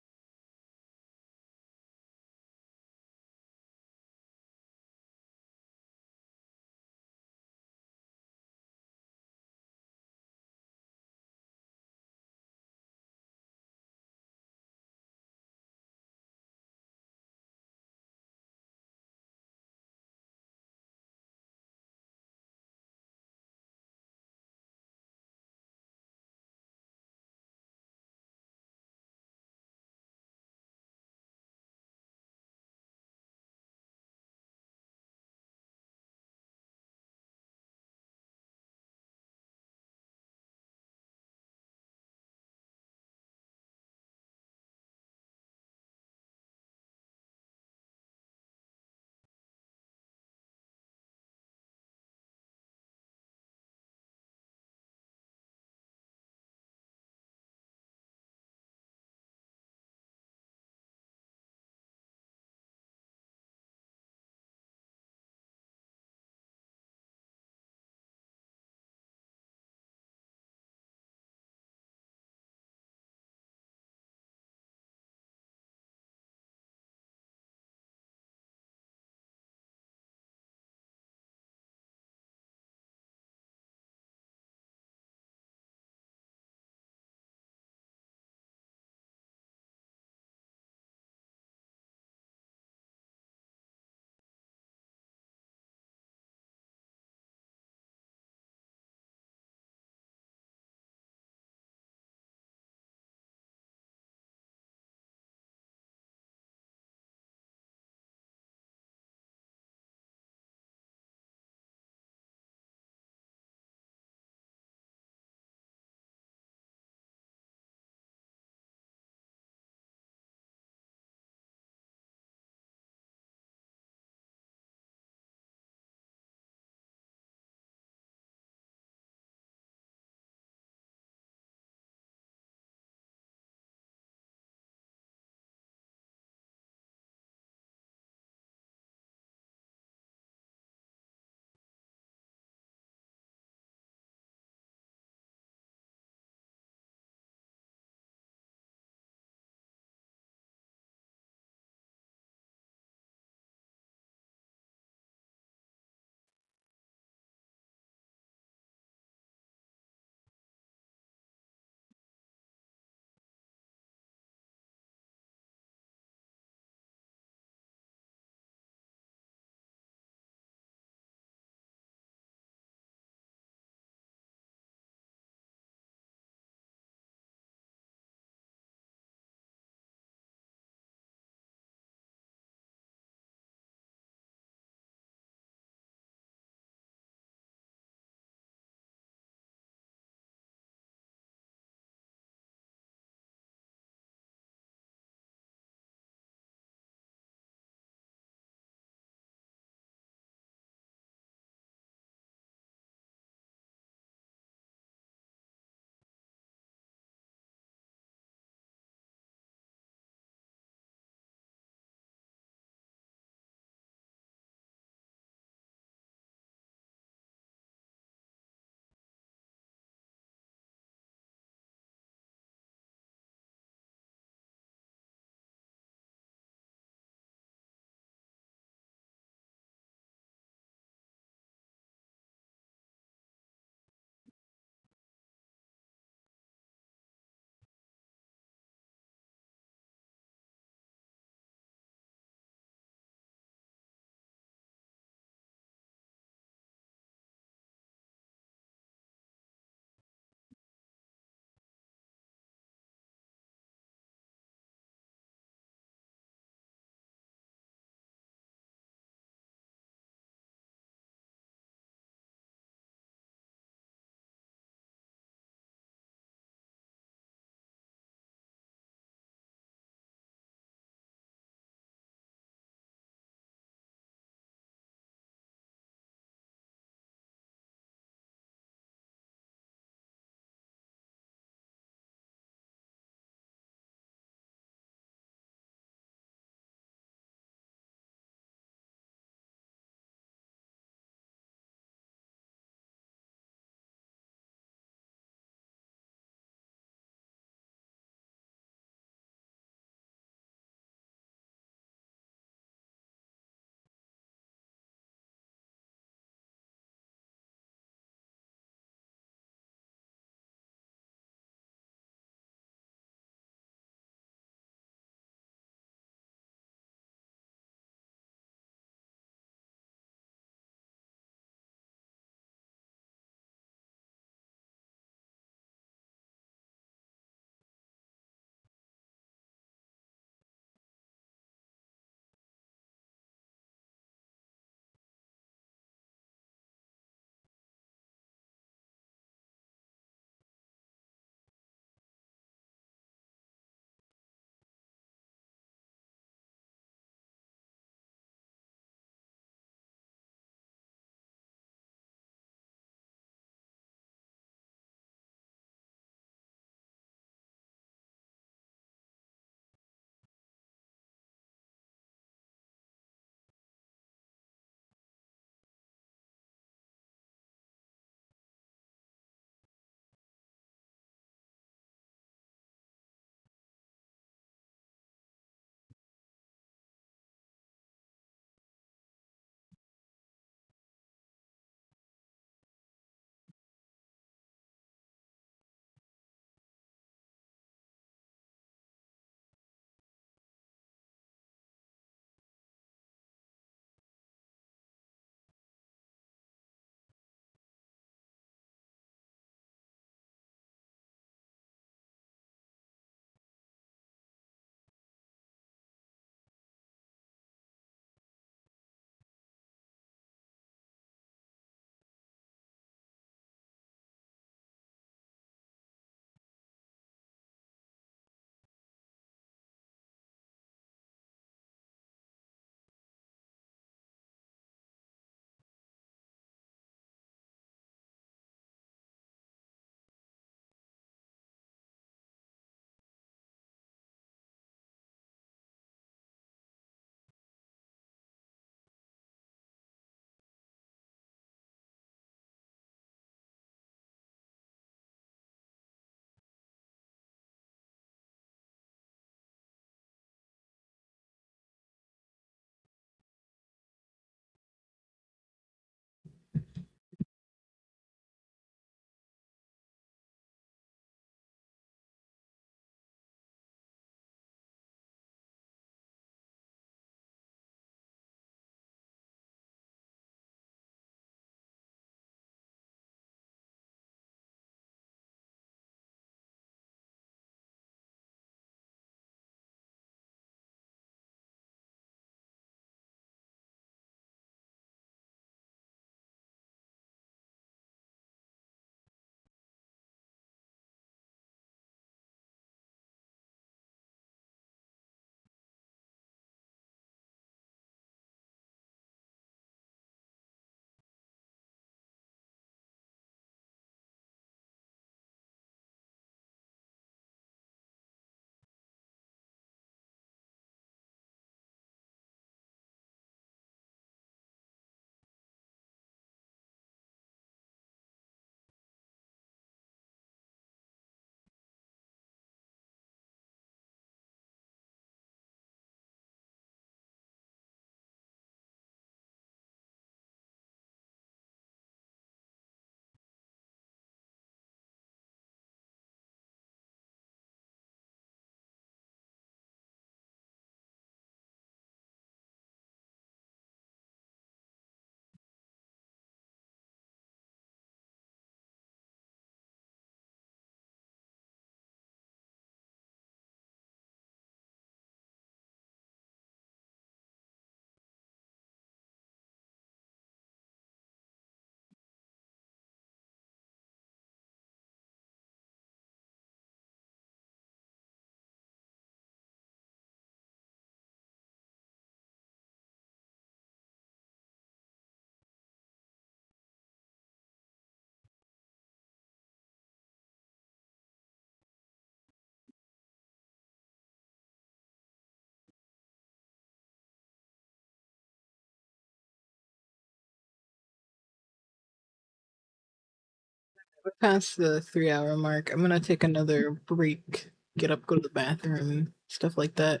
We're past the 3-hour mark. I'm gonna take another break, get up, go to the bathroom, stuff like that.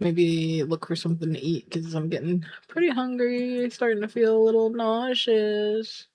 Maybe look for something to eat because I'm getting pretty hungry, starting to feel a little nauseous.